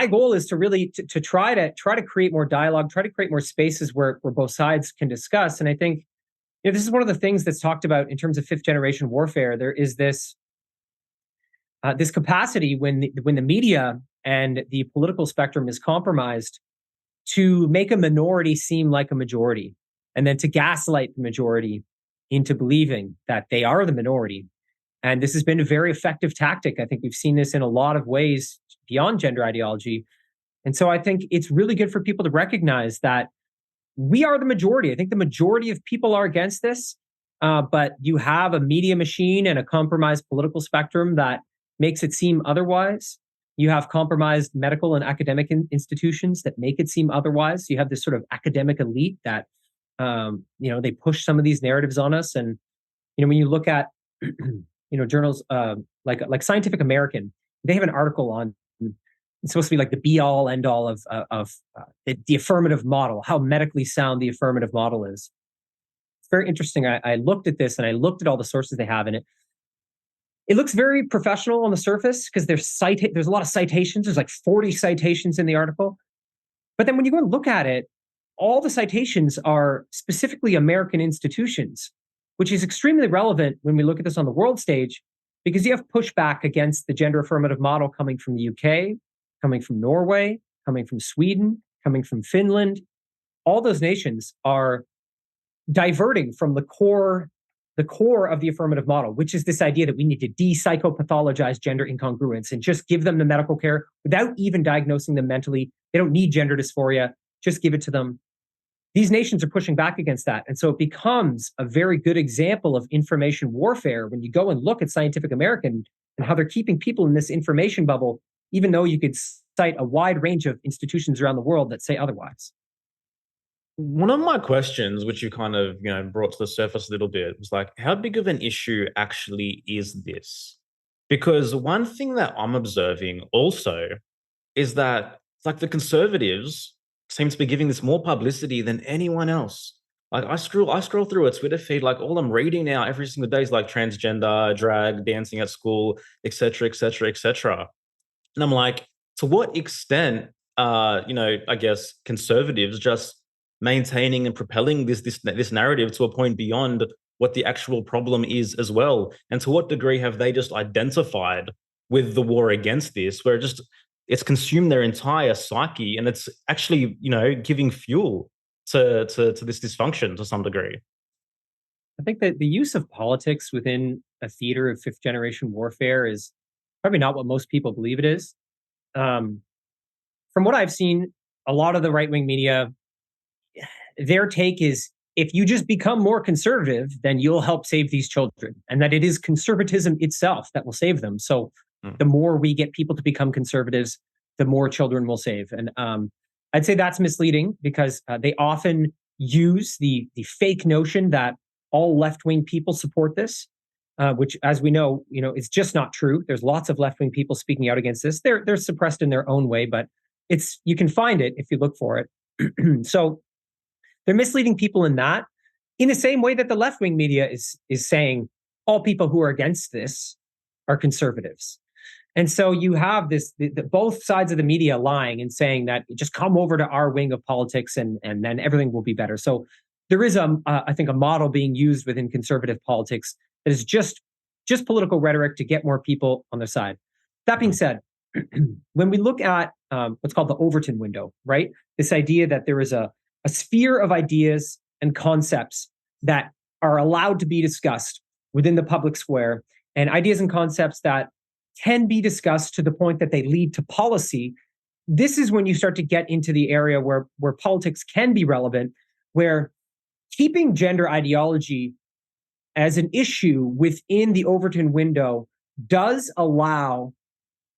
goal is to really to try to create more dialogue, try to create more spaces where both sides can discuss. And I think this is one of the things that's talked about in terms of fifth generation warfare. There is this capacity when the media and the political spectrum is compromised to make a minority seem like a majority, and then to gaslight the majority into believing that they are the minority. And this has been a very effective tactic. I think we've seen this in a lot of ways beyond gender ideology. And so I think it's really good for people to recognize that we are the majority. I think the majority of people are against this, but you have a media machine and a compromised political spectrum that makes it seem otherwise. You have compromised medical and academic institutions that make it seem otherwise. You have this sort of academic elite that, they push some of these narratives on us. And, when you look at, journals like Scientific American, they have an article on, it's supposed to be like the be all end all of the affirmative model, how medically sound the affirmative model is. It's very interesting. I looked at this and I looked at all the sources they have in it. It looks very professional on the surface because there's a lot of citations. There's like 40 citations in the article. But then when you go and look at it, all the citations are specifically American institutions, which is extremely relevant when we look at this on the world stage, because you have pushback against the gender affirmative model coming from the UK, coming from Norway, coming from Sweden, coming from Finland. All those nations are diverting from the core of the affirmative model, which is this idea that we need to de-psychopathologize gender incongruence and just give them the medical care without even diagnosing them mentally. They don't need gender dysphoria. Just give it to them. These nations are pushing back against that. And so it becomes a very good example of information warfare when you go and look at Scientific American and how they're keeping people in this information bubble, even though you could cite a wide range of institutions around the world that say otherwise. One of my questions, which you kind of, brought to the surface a little bit, was like, how big of an issue actually is this? Because one thing that I'm observing also is that it's like the conservatives seem to be giving this more publicity than anyone else. Like I scroll through a Twitter feed, like all I'm reading now every single day is like transgender, drag, dancing at school, etc., etc., etc. And I'm like, to what extent, I guess conservatives just maintaining and propelling this narrative to a point beyond what the actual problem is as well? And to what degree have they just identified with the war against this, where it's consumed their entire psyche, and it's actually, giving fuel to this dysfunction to some degree? I think that the use of politics within a theater of fifth generation warfare is probably not what most people believe it is. From what I've seen, a lot of the right-wing media, their take is, if you just become more conservative, then you'll help save these children, and that it is conservatism itself that will save them. So the more we get people to become conservatives, the more children we'll save. And I'd say that's misleading, because they often use the fake notion that all left-wing people support this, which, as we know, is just not true. There's lots of left-wing people speaking out against this. They're suppressed in their own way, but you can find it if you look for it. So they're misleading people in the same way that the left-wing media is saying all people who are against this are conservatives. And so you have both sides of the media lying and saying that just come over to our wing of politics and then everything will be better. So there is, I think, a model being used within conservative politics that is just political rhetoric to get more people on their side. That being said, when we look at what's called the Overton window, right? This idea that there is a sphere of ideas and concepts that are allowed to be discussed within the public square, and ideas and concepts that can be discussed to the point that they lead to policy. This is when you start to get into the area where politics can be relevant, where keeping gender ideology as an issue within the Overton window does allow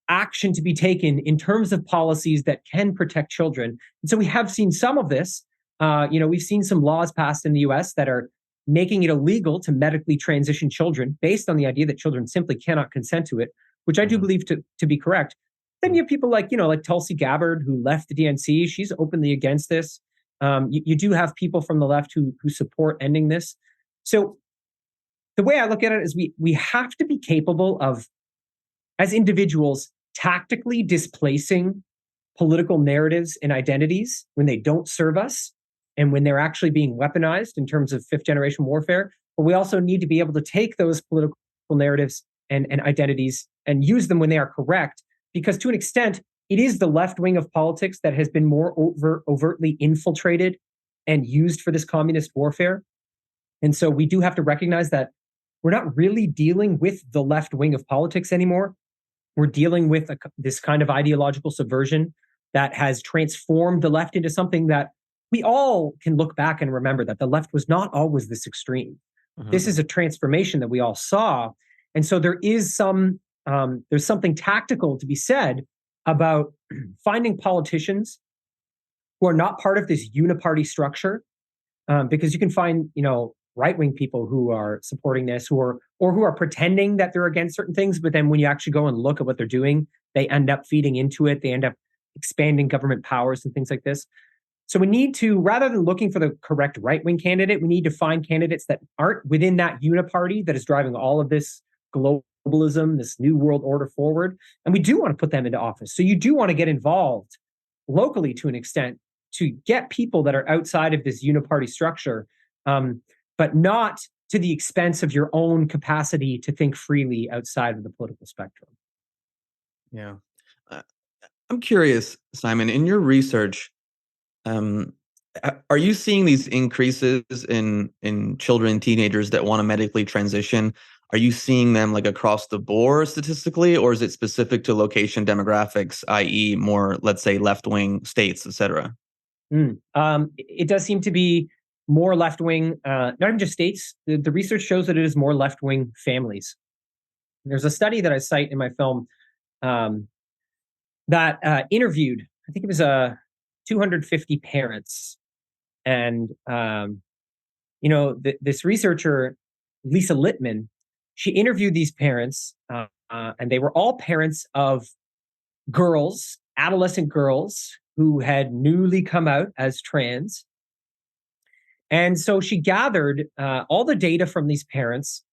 action to be taken in terms of policies that can protect children. And so we have seen some of this. We've seen some laws passed in the US that are making it illegal to medically transition children based on the idea that children simply cannot consent to it, which I do believe to be correct. Then you have people like Tulsi Gabbard, who left the DNC. She's openly against this. You do have people from the left who support ending this. So the way I look at it is we have to be capable of, as individuals, tactically displacing political narratives and identities when they don't serve us and when they're actually being weaponized in terms of fifth generation warfare. But we also need to be able to take those political narratives and identities and use them when they are correct, because to an extent, it is the left wing of politics that has been more overtly infiltrated and used for this communist warfare. And so we do have to recognize that we're not really dealing with the left wing of politics anymore. We're dealing with this kind of ideological subversion that has transformed the left into something that we all can look back and remember, that the left was not always this extreme. This is a transformation that we all saw. And so there is there's something tactical to be said about finding politicians who are not part of this uniparty structure, because you can find, right-wing people who are supporting this, or who are pretending that they're against certain things, but then when you actually go and look at what they're doing, they end up feeding into it. They end up expanding government powers and things like this. So we need to, rather than looking for the correct right-wing candidate, we need to find candidates that aren't within that uniparty that is driving all of this globalism, this new world order forward. And we do want to put them into office. So you do want to get involved locally to an extent to get people that are outside of this uniparty structure, but not to the expense of your own capacity to think freely outside of the political spectrum. Yeah. I'm curious, Simon, in your research, are you seeing these increases in children, teenagers that want to medically transition? Are you seeing them like across the board statistically, or is it specific to location demographics, i.e. more, let's say, left-wing states, et cetera? It does seem to be more left-wing, not even just states. The research shows that it is more left-wing families. There's a study that I cite in my film that interviewed, I think it was 250 parents. And, this researcher, Lisa Littman, she interviewed these parents, and they were all parents of girls, adolescent girls who had newly come out as trans. And so she gathered all the data from these parents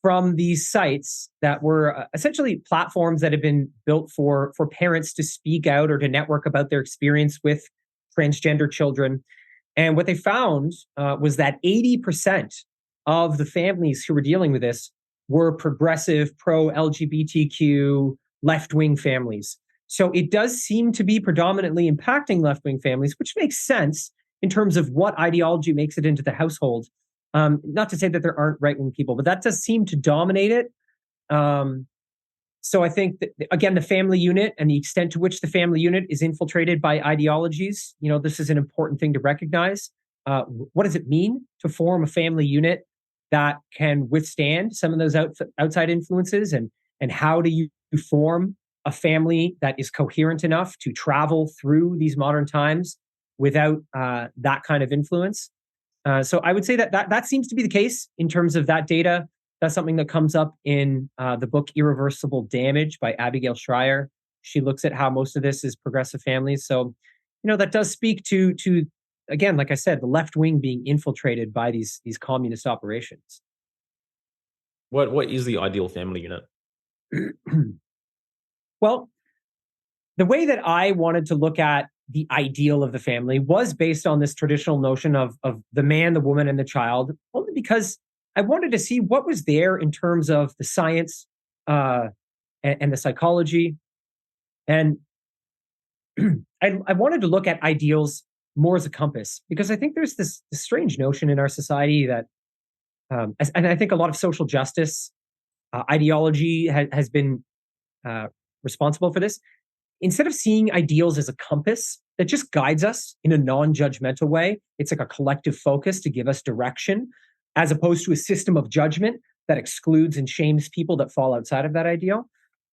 from these sites that were essentially platforms that had been built for parents to speak out or to network about their experience with transgender children. And what they found was that 80% of the families who were dealing with this were progressive, pro-LGBTQ, left-wing families. So it does seem to be predominantly impacting left-wing families, which makes sense in terms of what ideology makes it into the household. Not to say that there aren't right-wing people, but that does seem to dominate it. So I think that, again, the family unit and the extent to which the family unit is infiltrated by ideologies, this is an important thing to recognize. What does it mean to form a family unit that can withstand some of those outside influences? And how do you form a family that is coherent enough to travel through these modern times without that kind of influence? So I would say that seems to be the case in terms of that data. That's something that comes up in the book Irreversible Damage by Abigail Schreier. She looks at how most of this is progressive families. So, that does speak to again, like I said, the left wing being infiltrated by these communist operations. What is the ideal family unit? Well, the way that I wanted to look at the ideal of the family was based on this traditional notion of the man, the woman, and the child, only because I wanted to see what was there in terms of the science uh, and the psychology. And I wanted to look at ideals more as a compass, because I think there's this strange notion in our society that, and I think a lot of social justice ideology has been uh, responsible for this. Instead of seeing ideals as a compass that just guides us in a non-judgmental way, it's like a collective focus to give us direction, as opposed to a system of judgment that excludes and shames people that fall outside of that ideal.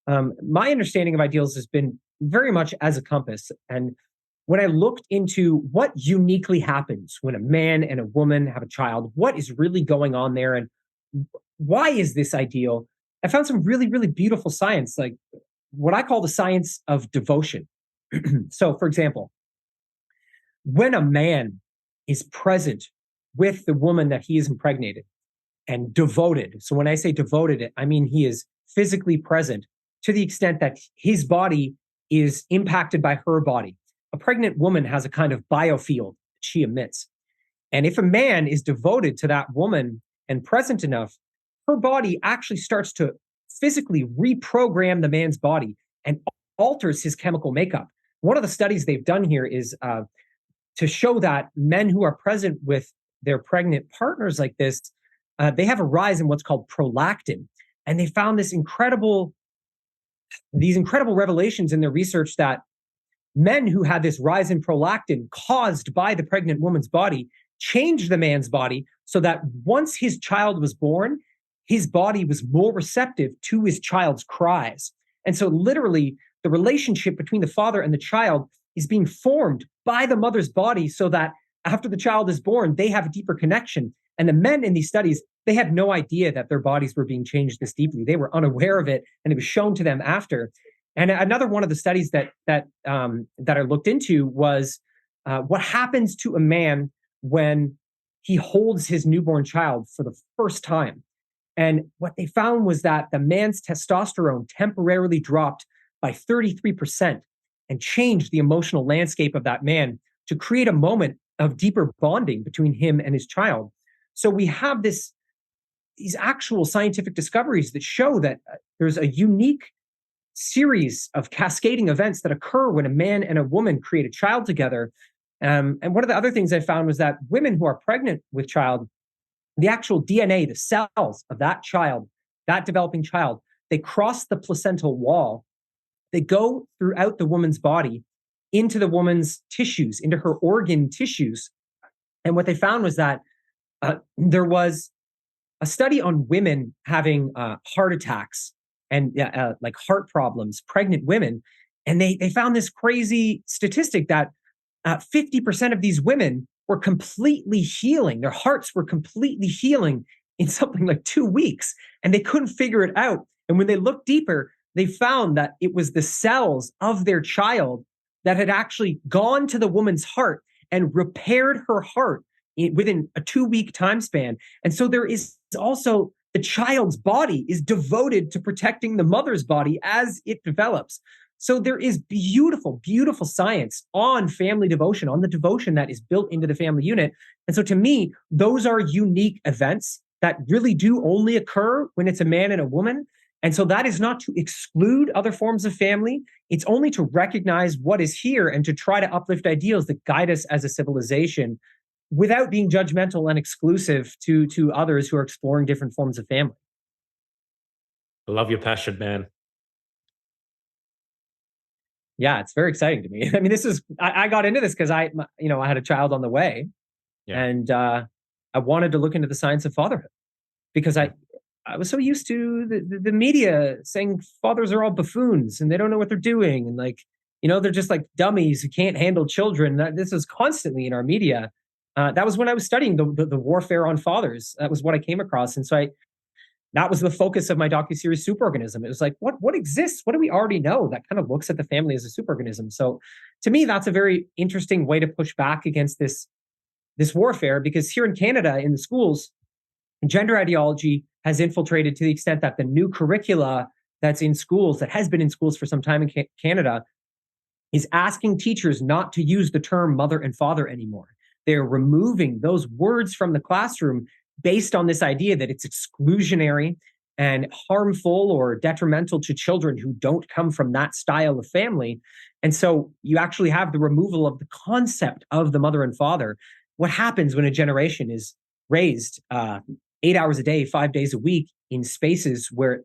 My understanding of ideals has been very much as a compass. And when I looked into what uniquely happens when a man and a woman have a child, what is really going on there, and why is this ideal, I found some really, really beautiful science, like what I call the science of devotion. So, for example, when a man is present with the woman that he is impregnated and devoted, so when I say devoted, I mean he is physically present to the extent that his body is impacted by her body. A pregnant woman has a kind of biofield she emits. And if a man is devoted to that woman and present enough, her body actually starts to physically reprogram the man's body and alters his chemical makeup. One of the studies they've done here is to show that men who are present with their pregnant partners like this, they have a rise in what's called prolactin. And they found these incredible revelations in their research that men who had this rise in prolactin caused by the pregnant woman's body changed the man's body, so that once his child was born, his body was more receptive to his child's cries. And so literally the relationship between the father and the child is being formed by the mother's body, so that after the child is born, they have a deeper connection. And the men in these studies, they had no idea that their bodies were being changed this deeply. They were unaware of it, and it was shown to them after. And another one of the studies that I looked into was what happens to a man when he holds his newborn child for the first time. And what they found was that the man's testosterone temporarily dropped by 33% and changed the emotional landscape of that man to create a moment of deeper bonding between him and his child. So we have these actual scientific discoveries that show that there's a unique series of cascading events that occur when a man and a woman create a child together. And one of the other things I found was that women who are pregnant with child, the actual DNA, the cells of that child, that developing child, they cross the placental wall. They go throughout the woman's body into the woman's tissues, into her organ tissues. And what they found was that there was a study on women having heart attacks and like heart problems, pregnant women. And they found this crazy statistic that 50% of these women were completely healing. Their hearts were completely healing in something like 2 weeks, and they couldn't figure it out. And when they looked deeper, they found that it was the cells of their child that had actually gone to the woman's heart and repaired her heart within a 2-week time span. And so there is also the child's body is devoted to protecting the mother's body as it develops. So there is beautiful, beautiful science on family devotion, on the devotion that is built into the family unit. And so to me, those are unique events that really do only occur when it's a man and a woman. And so that is not to exclude other forms of family. It's only to recognize what is here and to try to uplift ideals that guide us as a civilization without being judgmental and exclusive to others who are exploring different forms of family. I love your passion, man. Yeah, it's very exciting to me. I mean, I got into this because I had a child on the way, and I wanted to look into the science of fatherhood, because I was so used to the media saying fathers are all buffoons and they don't know what they're doing, and they're just like dummies who can't handle children. This is constantly in our media. That was when I was studying the warfare on fathers. That was what I came across, and so that was the focus of my docuseries Superorganism. It was like, what exists? What do we already know that kind of looks at the family as a superorganism? So to me, that's a very interesting way to push back against this warfare, because here in Canada, in the schools, gender ideology has infiltrated to the extent that the new curricula that's in schools, that has been in schools for some time in Canada, is asking teachers not to use the term mother and father anymore. They're removing those words from the classroom based on this idea that it's exclusionary and harmful or detrimental to children who don't come from that style of family. And so you actually have the removal of the concept of the mother and father. What happens when a generation is raised 8 hours a day, 5 days a week in spaces where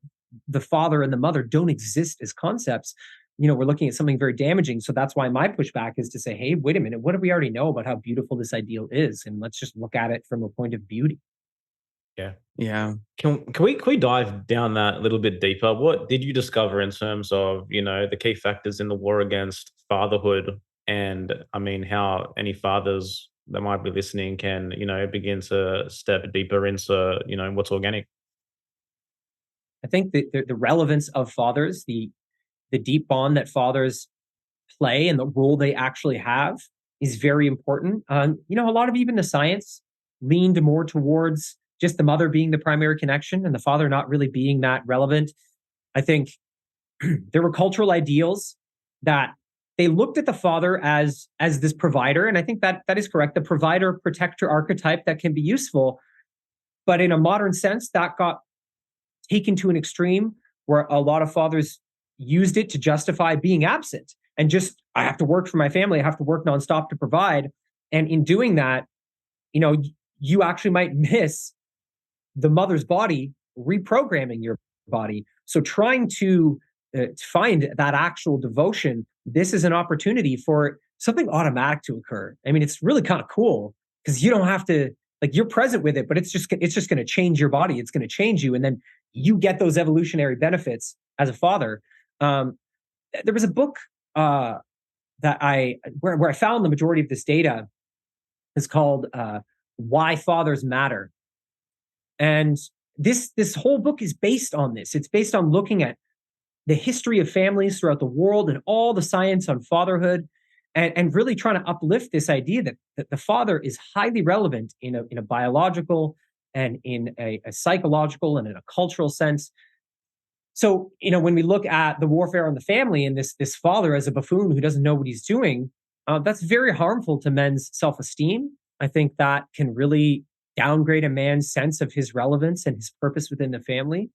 the father and the mother don't exist as concepts? We're looking at something very damaging. So that's why my pushback is to say, hey, wait a minute, what do we already know about how beautiful this ideal is? And let's just look at it from a point of beauty. Yeah. Yeah. Can we dive down that a little bit deeper? What did you discover in terms of, the key factors in the war against fatherhood? And I mean, how any fathers that might be listening can, begin to step deeper into, what's organic? I think that the relevance of fathers, the deep bond that fathers play and the role they actually have is very important. A lot of even the science leaned more towards just the mother being the primary connection and the father not really being that relevant. I think there were cultural ideals that they looked at the father as this provider. And I think that is correct. The provider protector archetype that can be useful. But in a modern sense, that got taken to an extreme where a lot of fathers used it to justify being absent and just, I have to work for my family. I have to work nonstop to provide. And in doing that, you actually might miss the mother's body reprogramming your body. So trying to find that actual devotion, this is an opportunity for something automatic to occur. I mean, it's really kind of cool because you don't have to, you're present with it, but it's just going to change your body. It's going to change you. And then you get those evolutionary benefits as a father. There was a book that where I found the majority of this data. Is called Why Fathers Matter. And this whole book is based on this. It's based on looking at the history of families throughout the world and all the science on fatherhood, and really trying to uplift this idea that the father is highly relevant in a biological and in a psychological and in a cultural sense. So, when we look at the warfare on the family and this father as a buffoon who doesn't know what he's doing, that's very harmful to men's self-esteem. I think that can really downgrade a man's sense of his relevance and his purpose within the family.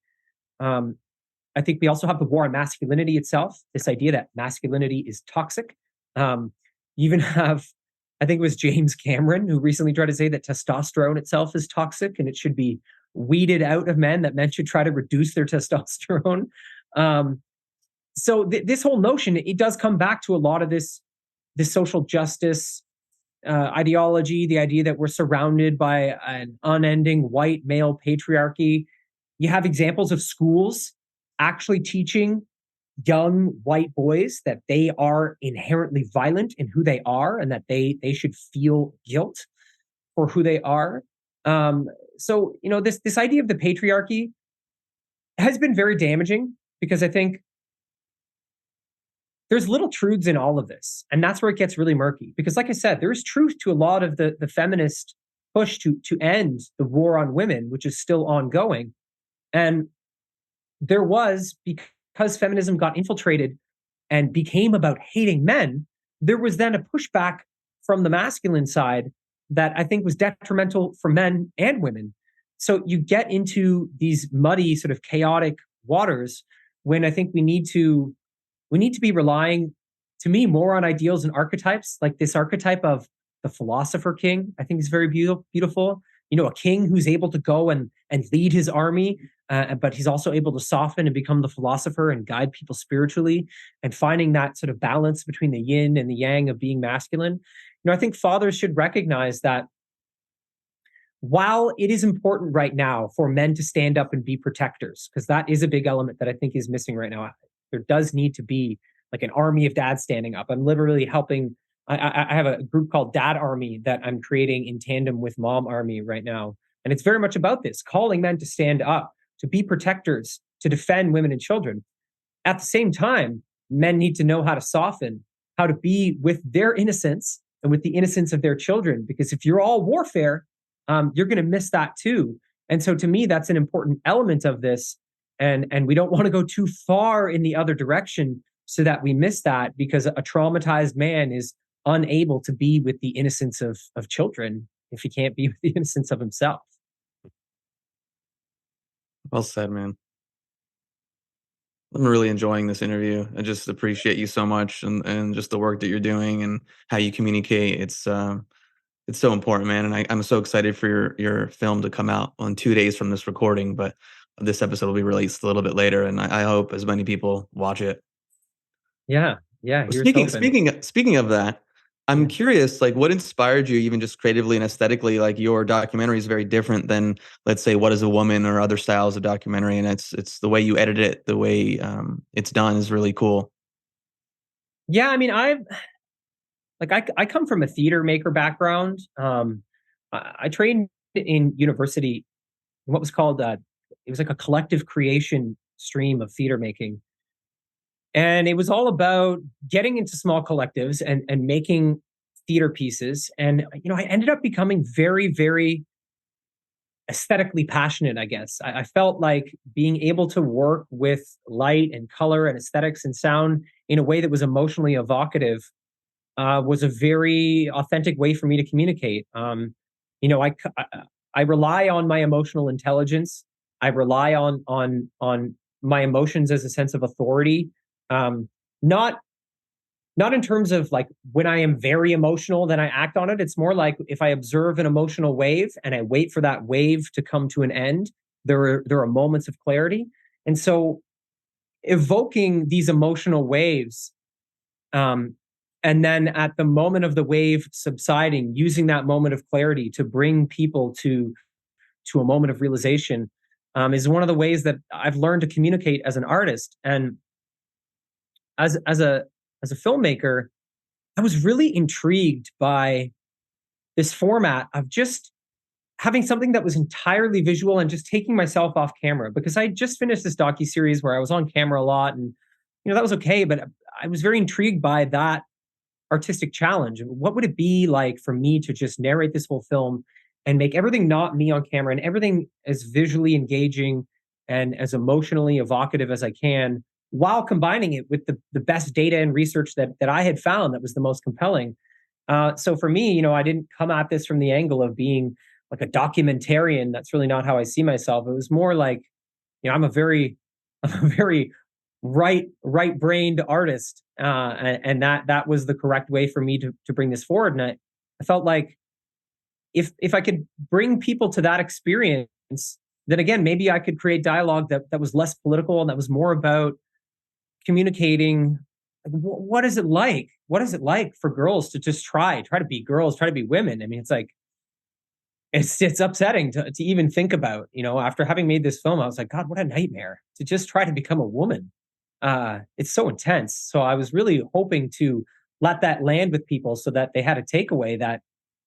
I think we also have the war on masculinity itself, this idea that masculinity is toxic. You even have, I think it was James Cameron who recently tried to say that testosterone itself is toxic and it should be weeded out of men, that men should try to reduce their testosterone. So this whole notion, it does come back to a lot of this social justice ideology, the idea that we're surrounded by an unending white male patriarchy. You have examples of schools actually teaching young white boys that they are inherently violent in who they are and that they should feel guilt for who they are. So, this idea of the patriarchy has been very damaging because I think there's little truths in all of this. And that's where it gets really murky. Because like I said, there's truth to a lot of the feminist push to end the war on women, which is still ongoing. And there was, because feminism got infiltrated and became about hating men, there was then a pushback from the masculine side that I think was detrimental for men and women. So you get into these muddy, sort of chaotic waters when I think we need to be relying, to me, more on ideals and archetypes, like this archetype of the philosopher king. I think is very beautiful. A king who's able to go and lead his army, but he's also able to soften and become the philosopher and guide people spiritually, and finding that sort of balance between the yin and the yang of being masculine. I think fathers should recognize that while it is important right now for men to stand up and be protectors, because that is a big element that I think is missing right now. There does need to be like an army of dads standing up. I'm literally helping. I have a group called Dad Army that I'm creating in tandem with Mom Army right now. And it's very much about this, calling men to stand up, to be protectors, to defend women and children. At the same time, men need to know how to soften, how to be with their innocence and with the innocence of their children. Because if you're all warfare, you're going to miss that too. And so to me, that's an important element of this. and we don't want to go too far in the other direction so that we miss that, because a traumatized man is unable to be with the innocence of children if he can't be with the innocence of himself. Well said, man. I'm really enjoying this interview. I just appreciate you so much, and just the work that you're doing and how you communicate. It's so important, man. And I'm so excited for your film to come out on 2 days from this recording, but this episode will be released a little bit later, and I hope as many people watch it. Yeah, here's Speaking hoping. speaking of that, I'm Yeah. curious, like, what inspired you, even just creatively and aesthetically? Like, your documentary is very different than, let's say, What Is a Woman or other styles of documentary, and it's the way you edit it, the way it's done is really cool. Yeah, I mean, I come from a theater maker background. I trained in university in what was called it was like a collective creation stream of theater making, and it was all about getting into small collectives and making theater pieces. And I ended up becoming very, very aesthetically passionate, I guess. I felt like being able to work with light and color and aesthetics and sound in a way that was emotionally evocative was a very authentic way for me to communicate. You know, I rely on my emotional intelligence. I rely on my emotions as a sense of authority. Um, not not in terms of like when I am very emotional, then I act on it. It's more like if I observe an emotional wave and I wait for that wave to come to an end, there are moments of clarity. And so evoking these emotional waves, um, and then at the moment of the wave subsiding, using that moment of clarity to bring people to a moment of realization, is one of the ways that I've learned to communicate as an artist. And as a filmmaker, I was really intrigued by this format of just having something that was entirely visual and just taking myself off camera, because I just finished this docu-series where I was on camera a lot, and that was okay, but I was very intrigued by that artistic challenge. And what would it be like for me to just narrate this whole film and make everything not me on camera and everything as visually engaging and as emotionally evocative as I can, while combining it with the best data and research that I had found that was the most compelling. So for me, I didn't come at this from the angle of being like a documentarian. That's really not how I see myself. It was more like, I'm a very, I'm a very right-brained artist, and that was the correct way for me to bring this forward. And I felt like if I could bring people to that experience, then again, maybe I could create dialogue that was less political and that was more about communicating. Like, what is it like? What is it like for girls to just try to be girls, try to be women? I mean, it's like it's upsetting to even think about. After having made this film, I was like, God, what a nightmare to just try to become a woman. It's so intense. So I was really hoping to let that land with people so that they had a takeaway that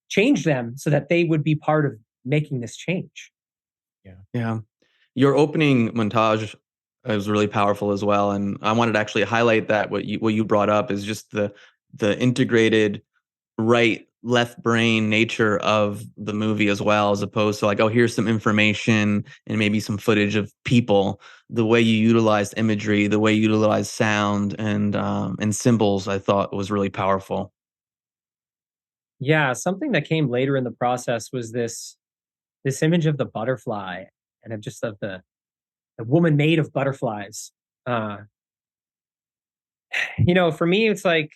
changed them, so that they would be part of making this change. Yeah. Your opening montage is really powerful as well, and I wanted to actually highlight that what you brought up is just the integrated right left brain nature of the movie as well, as opposed to like, oh, here's some information and maybe some footage of people. The way you utilized imagery, the way you utilized sound and symbols, I thought was really powerful. Yeah, something that came later in the process was this image of the butterfly, and of the woman made of butterflies. Uh, for me, it's like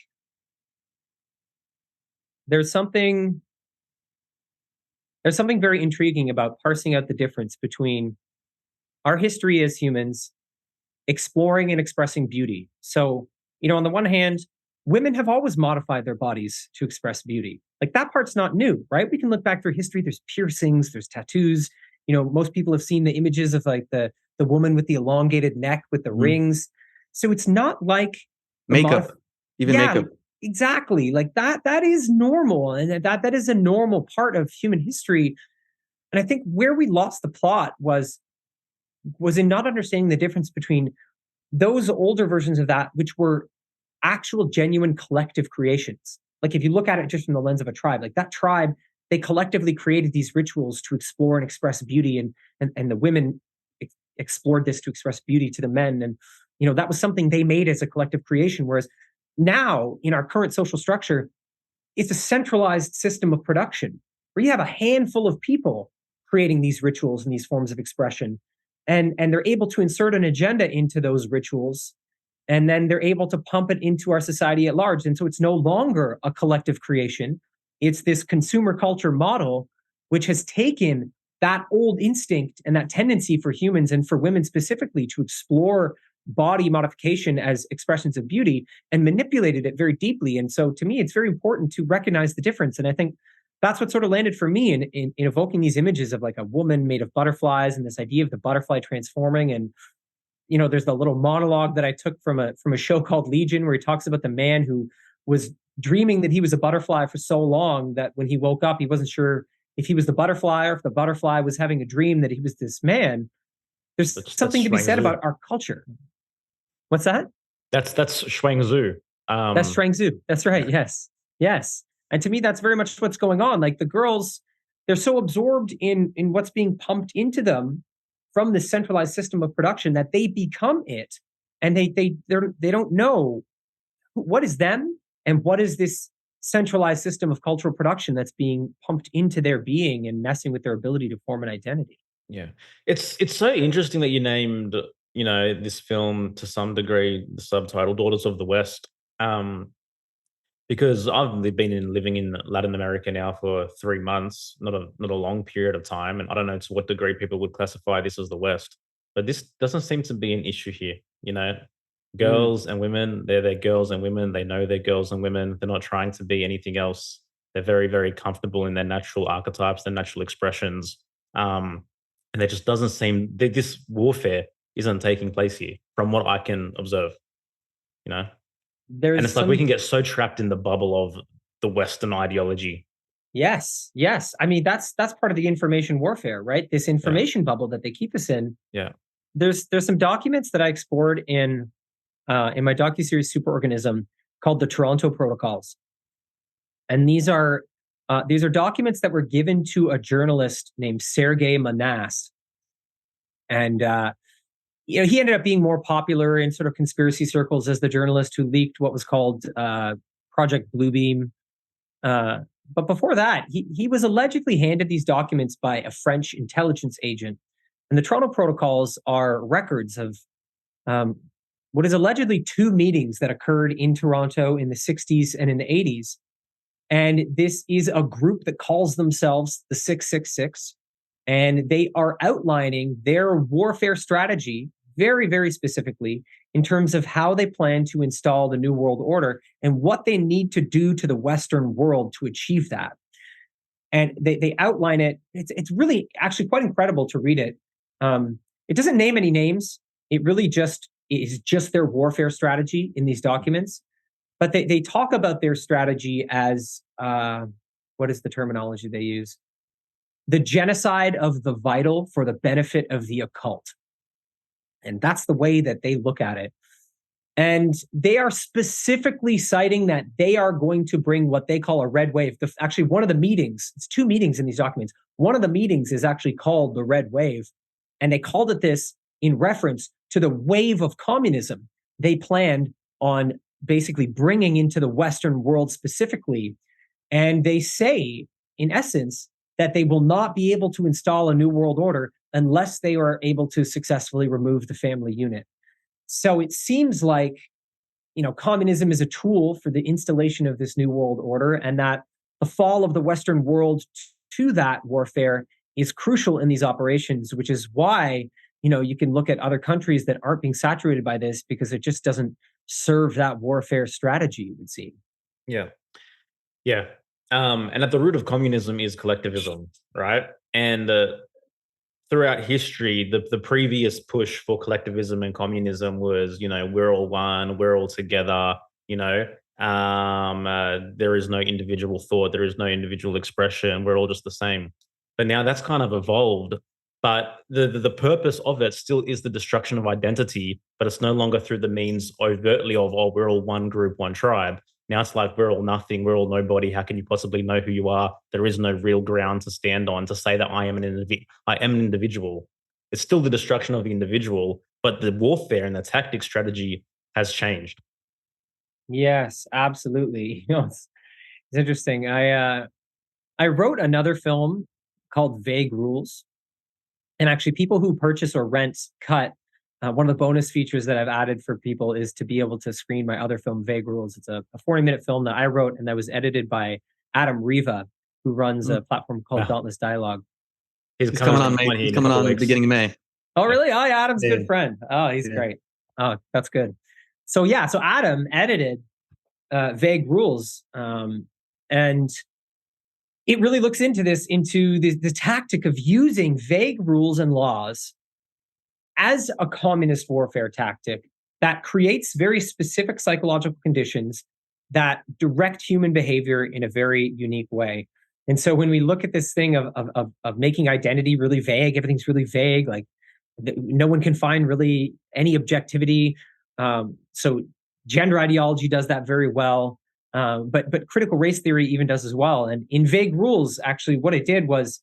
there's something there's something very intriguing about parsing out the difference between our history as humans exploring and expressing beauty. So, on the one hand, women have always modified their bodies to express beauty. Like that part's not new, right? We can look back through history. There's piercings, there's tattoos. Most people have seen the images of like the woman with the elongated neck with the Mhm. rings. So it's not like the Makeup, even yeah, makeup. exactly. Like that is normal, and that is a normal part of human history. And I think where we lost the plot was in not understanding the difference between those older versions of that, which were actual genuine collective creations. Like if you look at it just from the lens of a tribe, like that tribe, they collectively created these rituals to explore and express beauty, and the women explored this to express beauty to the men. And, that was something they made as a collective creation. Whereas now in our current social structure, it's a centralized system of production where you have a handful of people creating these rituals and these forms of expression. And they're able to insert an agenda into those rituals. And then they're able to pump it into our society at large. And so it's no longer a collective creation. It's this consumer culture model, which has taken that old instinct and that tendency for humans and for women specifically to explore body modification as expressions of beauty and manipulated it very deeply. And so to me, it's very important to recognize the difference. And I think that's what sort of landed for me in evoking these images of like a woman made of butterflies and this idea of the butterfly transforming. And, there's the little monologue that I took from a show called Legion, where he talks about the man who was dreaming that he was a butterfly for so long that when he woke up, he wasn't sure if he was the butterfly or if the butterfly was having a dream that he was this man. There's something to be said about our culture. What's that? That's Shuangzi. That's Shuangzi. That's right. Yes. Yes. And to me, that's very much what's going on. Like the girls, they're so absorbed in what's being pumped into them from the centralized system of production that they become it. And they don't know what is them and what is this centralized system of cultural production that's being pumped into their being and messing with their ability to form an identity. Yeah. It's so interesting that you named, this film to some degree, the subtitle Daughters of the West. Because I've been living in Latin America now for 3 months, not a long period of time. And I don't know to what degree people would classify this as the West, but this doesn't seem to be an issue here. Girls and women, they're girls and women. They know they're girls and women. They're not trying to be anything else. They're very, very comfortable in their natural archetypes, their natural expressions. And there just doesn't seem, this warfare isn't taking place here from what I can observe, And it's like we can get so trapped in the bubble of the Western ideology. Yes. I mean, that's part of the information warfare, right? This information bubble that they keep us in. Yeah. There's some documents that I explored in my docuseries Superorganism called the Toronto Protocols, and these are documents that were given to a journalist named Sergei Manas, and he ended up being more popular in sort of conspiracy circles as the journalist who leaked what was called Project Bluebeam. But before that, he was allegedly handed these documents by a French intelligence agent. And the Toronto Protocols are records of what is allegedly 2 meetings that occurred in Toronto in the 60s and in the 80s. And this is a group that calls themselves the 666. And they are outlining their warfare strategy very, very specifically in terms of how they plan to install the New World Order and what they need to do to the Western world to achieve that. And they outline it. It's really actually quite incredible to read it. It doesn't name any names. It really is just their warfare strategy in these documents. But they talk about their strategy as, what is the terminology they use? The genocide of the vital for the benefit of the occult. And that's the way that they look at it. And they are specifically citing that they are going to bring what they call a red wave. Actually, one of the meetings, it's 2 meetings in these documents. One of the meetings is actually called the red wave. And they called it this in reference to the wave of communism they planned on basically bringing into the Western world specifically. And they say, in essence, that they will not be able to install a new world order unless they are able to successfully remove the family unit. So it seems like, communism is a tool for the installation of this new world order, and that the fall of the Western world to that warfare is crucial in these operations, which is why, you can look at other countries that aren't being saturated by this because it just doesn't serve that warfare strategy, it would seem. Yeah. Yeah. And at the root of communism is collectivism, right? And throughout history, the previous push for collectivism and communism was, we're all one, we're all together, there is no individual thought, there is no individual expression, we're all just the same. But now that's kind of evolved. But the purpose of it still is the destruction of identity, but it's no longer through the means overtly of, we're all one group, one tribe. Now it's like we're all nothing, we're all nobody. How can you possibly know who you are? There is no real ground to stand on to say that I am an individual. It's still the destruction of the individual, but the warfare and the tactic strategy has changed. Yes, absolutely. It's interesting. I wrote another film called Vague Rules, and actually, people who purchase or rent Cut, one of the bonus features that I've added for people is to be able to screen my other film, Vague Rules. It's a 40-minute film that I wrote and that was edited by Adam Riva, who runs a platform called Wow. Dauntless Dialogue. He's He's coming on May. He's coming on beginning of May. Oh, really? Oh, yeah, Adam's a Yeah. good friend. Oh, he's Yeah. great. Oh, that's good. So Adam edited Vague Rules, and it really looks into the tactic of using vague rules and laws as a communist warfare tactic that creates very specific psychological conditions that direct human behavior in a very unique way. And so when we look at this thing of making identity really vague, everything's really vague, like no one can find really any objectivity. So gender ideology does that very well. But critical race theory even does as well. And in Vague Rules, actually, what it did was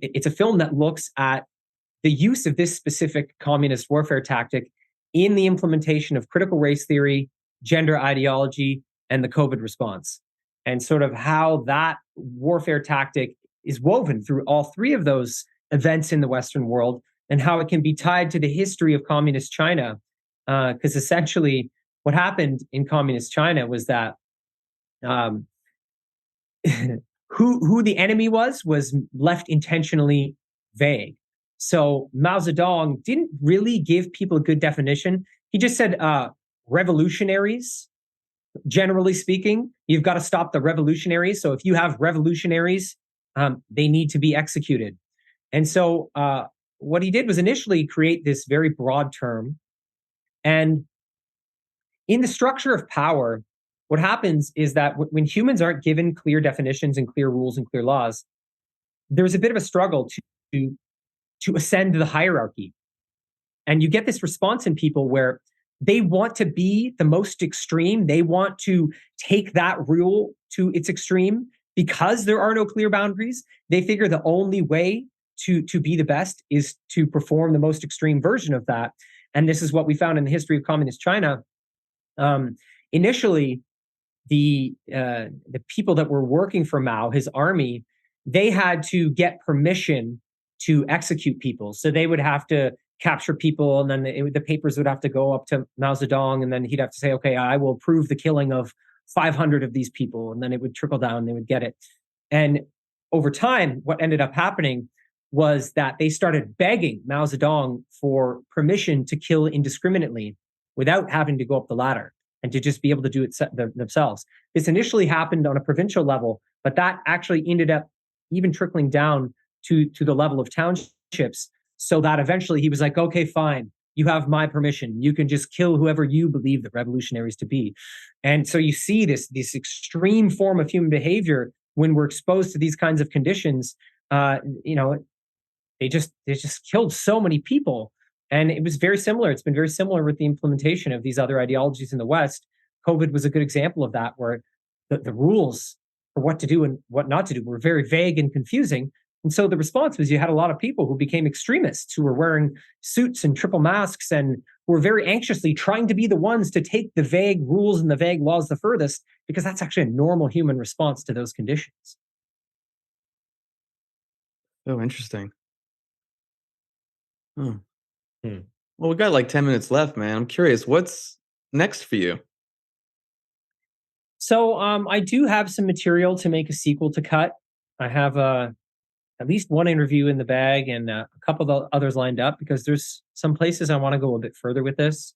it's a film that looks at the use of this specific communist warfare tactic in the implementation of critical race theory, gender ideology, and the COVID response, and sort of how that warfare tactic is woven through all three of those events in the Western world, and how it can be tied to the history of communist China. Because essentially, what happened in communist China was that who the enemy was left intentionally vague. So Mao Zedong didn't really give people a good definition. He just said revolutionaries. Generally speaking, you've got to stop the revolutionaries. So if you have revolutionaries, they need to be executed. And so what he did was initially create this very broad term. And in the structure of power, what happens is that when humans aren't given clear definitions and clear rules and clear laws, there's a bit of a struggle to ascend the hierarchy. And you get this response in people where they want to be the most extreme. They want to take that rule to its extreme because there are no clear boundaries. They figure the only way to be the best is to perform the most extreme version of that. And this is what we found in the history of communist China. Initially, the people that were working for Mao, his army, they had to get permission to execute people. So they would have to capture people, and then the papers would have to go up to Mao Zedong, and then he'd have to say, okay, I will approve the killing of 500 of these people. And then it would trickle down, they would get it. And over time, what ended up happening was that they started begging Mao Zedong for permission to kill indiscriminately without having to go up the ladder, and to just be able to do it themselves. This initially happened on a provincial level, but that actually ended up even trickling down to the level of townships, so that eventually he was like, okay, fine, you have my permission. You can just kill whoever you believe the revolutionaries to be. And so you see this extreme form of human behavior when we're exposed to these kinds of conditions. They just killed so many people. And it was very similar. It's been very similar with the implementation of these other ideologies in the West. COVID was a good example of that, where the rules for what to do and what not to do were very vague and confusing. And so the response was you had a lot of people who became extremists, who were wearing suits and triple masks and were very anxiously trying to be the ones to take the vague rules and the vague laws the furthest, because that's actually a normal human response to those conditions. Oh, interesting. Hmm. Well, we got like 10 minutes left, man. I'm curious, what's next for you? So I do have some material to make a sequel to Cut. I have at least one interview in the bag and a couple of others lined up, because there's some places I want to go a bit further with this.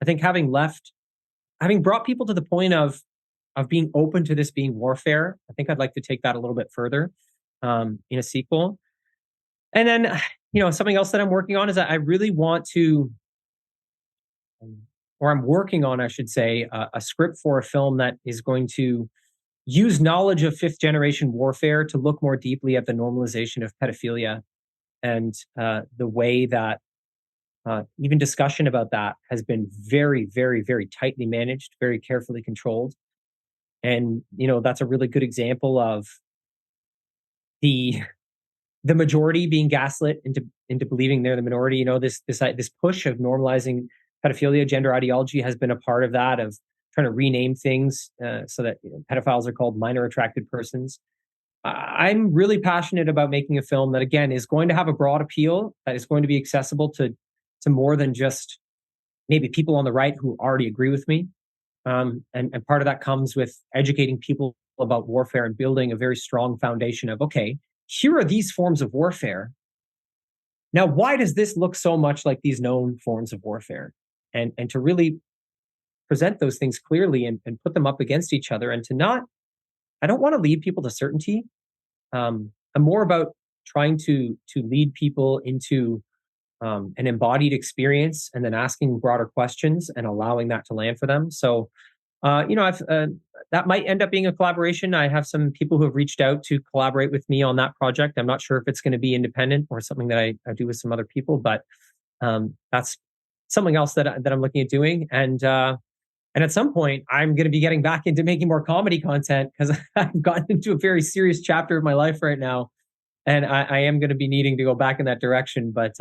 I think having brought people to the point of being open to this being warfare, I think I'd like to take that a little bit further in a sequel. And then, something else that I'm working on is that I really want to, or I'm working on, I should say, a script for a film that is going to use knowledge of fifth generation warfare to look more deeply at the normalization of pedophilia, and the way that even discussion about that has been very, very, very tightly managed, very carefully controlled. And, that's a really good example of the the majority being gaslit into believing they're the minority. This push of normalizing pedophilia, gender ideology has been a part of that, of trying to rename things so that pedophiles are called minor attracted persons. I'm really passionate about making a film that, again, is going to have a broad appeal, that is going to be accessible to more than just maybe people on the right who already agree with me. And part of that comes with educating people about warfare and building a very strong foundation of, okay, here are these forms of warfare. Now, why does this look so much like these known forms of warfare? And to really present those things clearly and put them up against each other, and I don't want to lead people to certainty. I'm more about trying to lead people into an embodied experience, and then asking broader questions and allowing that to land for them. So, that might end up being a collaboration. I have some people who have reached out to collaborate with me on that project. I'm not sure if it's going to be independent or something that I do with some other people, but that's something else that I'm looking at doing. And at some point, I'm going to be getting back into making more comedy content, because I've gotten into a very serious chapter of my life right now, and I am going to be needing to go back in that direction. But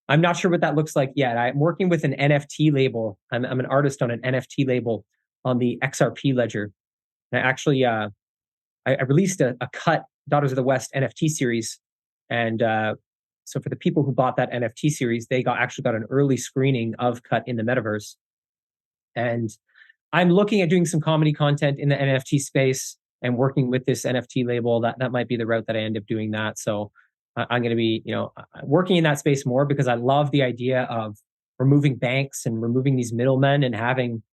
I'm not sure what that looks like yet. I'm working with an NFT label. I'm an artist on an NFT label on the XRP ledger. And I actually I released a cut Daughters of the West NFT series, and so for the people who bought that NFT series, they actually got an early screening of Cut in the metaverse. And I'm looking at doing some comedy content in the NFT space and working with this NFT label. That might be the route that I end up doing that. So I'm going to be, working in that space more, because I love the idea of removing banks and removing these middlemen and having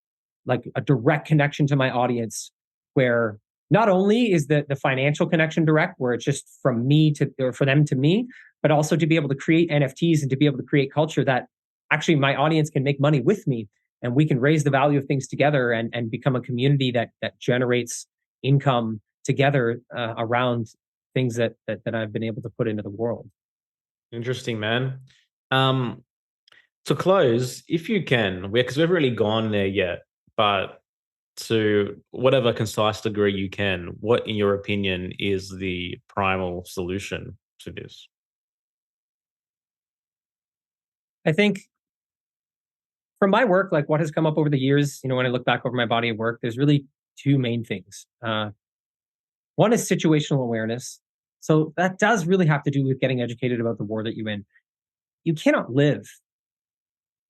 like a direct connection to my audience, where not only is the financial connection direct, where it's just from me to, or for them to me, but also to be able to create NFTs and to be able to create culture that actually my audience can make money with me, and we can raise the value of things together and become a community that generates income together around things that I've been able to put into the world. Interesting, man. To close, if you can, because we haven't really gone there yet, but to whatever concise degree you can, what, in your opinion, is the primal solution to this? I think from my work, like what has come up over the years, when I look back over my body of work, there's really two main things. One is situational awareness. So that does really have to do with getting educated about the war that you're in. You cannot live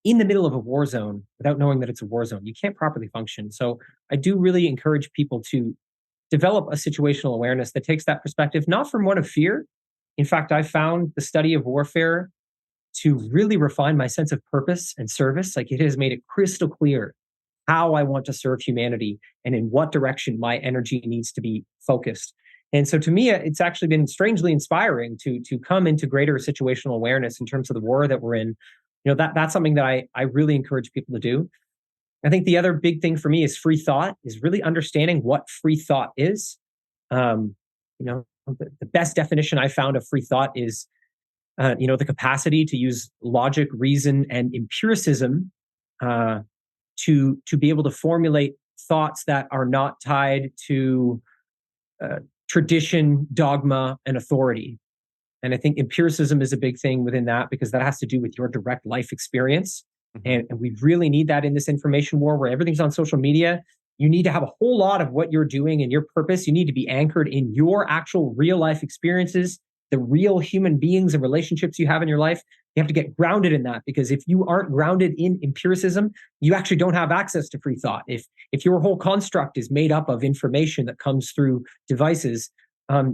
in the middle of a war zone without knowing that it's a war zone. You can't properly function. So I do really encourage people to develop a situational awareness that takes that perspective, not from one of fear. In fact, I found the study of warfare to really refine my sense of purpose and service. Like, it has made it crystal clear how I want to serve humanity and in what direction my energy needs to be focused. And so to me, it's actually been strangely inspiring to come into greater situational awareness in terms of the war that we're in. That's something that I really encourage people to do. I think the other big thing for me is free thought, is really understanding what free thought is. The best definition I found of free thought is, the capacity to use logic, reason, and empiricism to be able to formulate thoughts that are not tied to tradition, dogma, and authority. And I think empiricism is a big thing within that, because that has to do with your direct life experience. And we really need that in this information war where everything's on social media. You need to have a whole lot of what you're doing and your purpose. You need to be anchored in your actual real life experiences, the real human beings and relationships you have in your life. You have to get grounded in that, because if you aren't grounded in empiricism, you actually don't have access to free thought. If your whole construct is made up of information that comes through devices,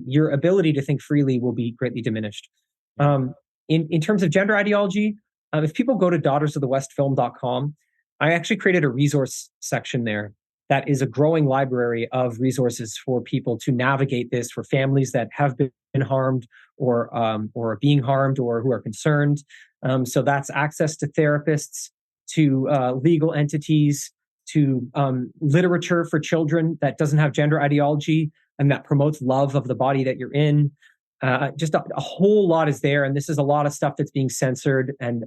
your ability to think freely will be greatly diminished. In terms of gender ideology, if people go to daughtersofthewestfilm.com, I actually created a resource section there that is a growing library of resources for people to navigate this, for families that have been harmed or are being harmed or who are concerned. So that's access to therapists, to legal entities, to literature for children that doesn't have gender ideology and that promotes love of the body that you're in. Just a whole lot is there. And this is a lot of stuff that's being censored and,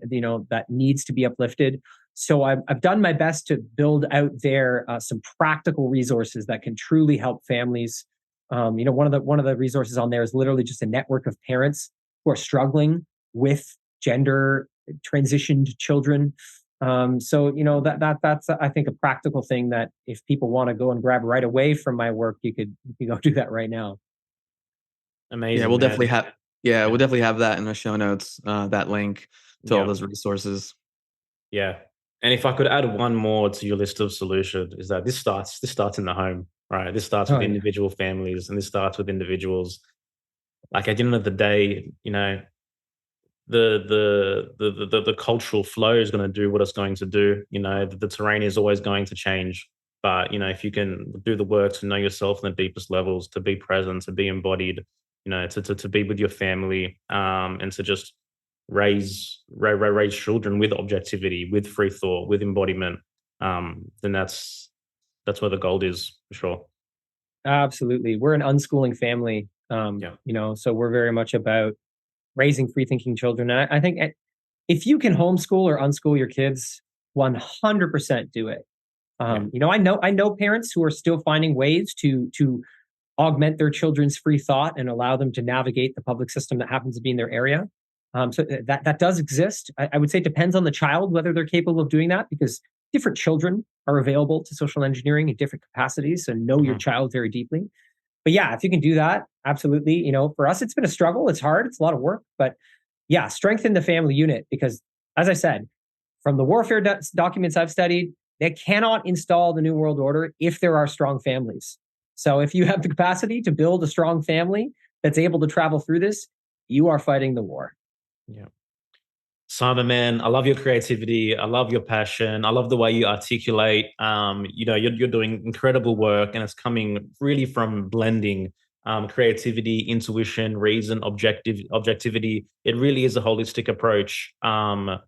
that needs to be uplifted. So I've done my best to build out there some practical resources that can truly help families. One of the resources on there is literally just a network of parents who are struggling with gender transitioned children. So, that's, I think, a practical thing that if people want to go and grab right away from my work, you could go do that right now. Amazing. Yeah, we'll man. definitely have. Yeah, we'll definitely have that in the show notes. That link to all those resources. Yeah, and if I could add one more to your list of solutions, is that this starts in the home, right? This starts with individual families, and this starts with individuals. Like at the end of the day, the cultural flow is going to do what it's going to do. The terrain is always going to change. But if you can do the work to know yourself in the deepest levels, to be present, to be embodied, to be with your family, and to just raise children with objectivity, with free thought, with embodiment, then that's where the gold is for sure. Absolutely, we're an unschooling family. So we're very much about raising free thinking children. And I think if you can homeschool or unschool your kids, 100% do it. I know parents who are still finding ways to augment their children's free thought and allow them to navigate the public system that happens to be in their area. So that does exist. I would say it depends on the child whether they're capable of doing that, because different children are available to social engineering in different capacities. So know your child very deeply. But yeah, if you can do that, absolutely. For us, it's been a struggle. It's hard. It's a lot of work. But yeah, strengthen the family unit, because, as I said, from the warfare documents I've studied, they cannot install the New World Order if there are strong families. So if you have the capacity to build a strong family that's able to travel through this, you are fighting the war. Yeah. Simon, man, I love your creativity. I love your passion. I love the way you articulate. You're doing incredible work, and it's coming really from blending creativity, intuition, reason, objectivity. It really is a holistic approach to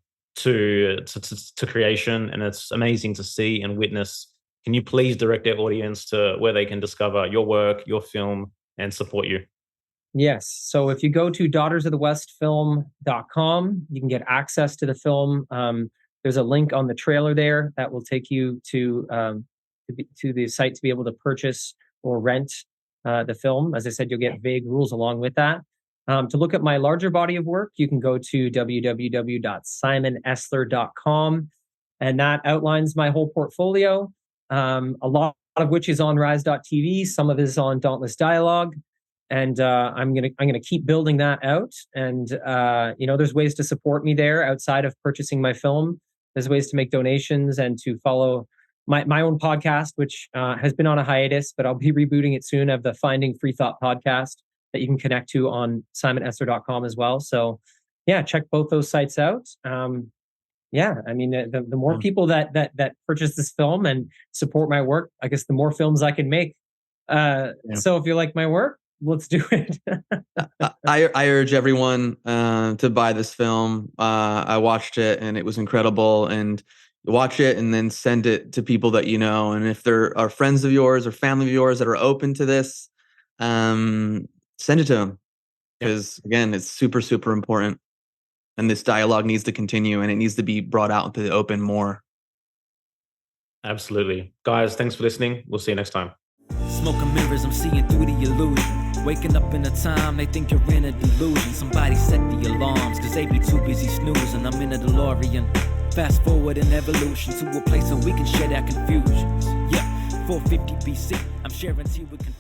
creation, and it's amazing to see and witness. Can you please direct our audience to where they can discover your work, your film, and support you? Yes. So if you go to daughtersofthewestfilm.com, you can get access to the film. There's a link on the trailer there that will take you to the site to be able to purchase or rent the film. As I said, you'll get vague rules along with that. To look at my larger body of work, you can go to www.simonesler.com, and that outlines my whole portfolio, a lot of which is on rise.tv. Some of it is on Dauntless Dialogue. And I'm gonna keep building that out. And there's ways to support me there outside of purchasing my film. There's ways to make donations and to follow my own podcast, which has been on a hiatus, but I'll be rebooting it soon. I have the Finding Free Thought podcast that you can connect to on simonesler.com as well. So yeah, check both those sites out. The more people that purchase this film and support my work, I guess the more films I can make. So if you like my work, let's do it. I urge everyone to buy this film. I watched it and it was incredible. And watch it and then send it to people that you know. And if there are friends of yours or family of yours that are open to this, send it to them. Because again, it's super, super important. And this dialogue needs to continue, and it needs to be brought out into the open more. Absolutely. Guys, thanks for listening. We'll see you next time. Smoking mirrors, I'm seeing through the illusion. Waking up in a time, they think you're in a delusion. Somebody set the alarms, cause they be too busy snoozing. I'm in a DeLorean, fast forward in evolution to a place where we can share our confusions. Yeah, 450 BC, I'm sharing tea with confusion.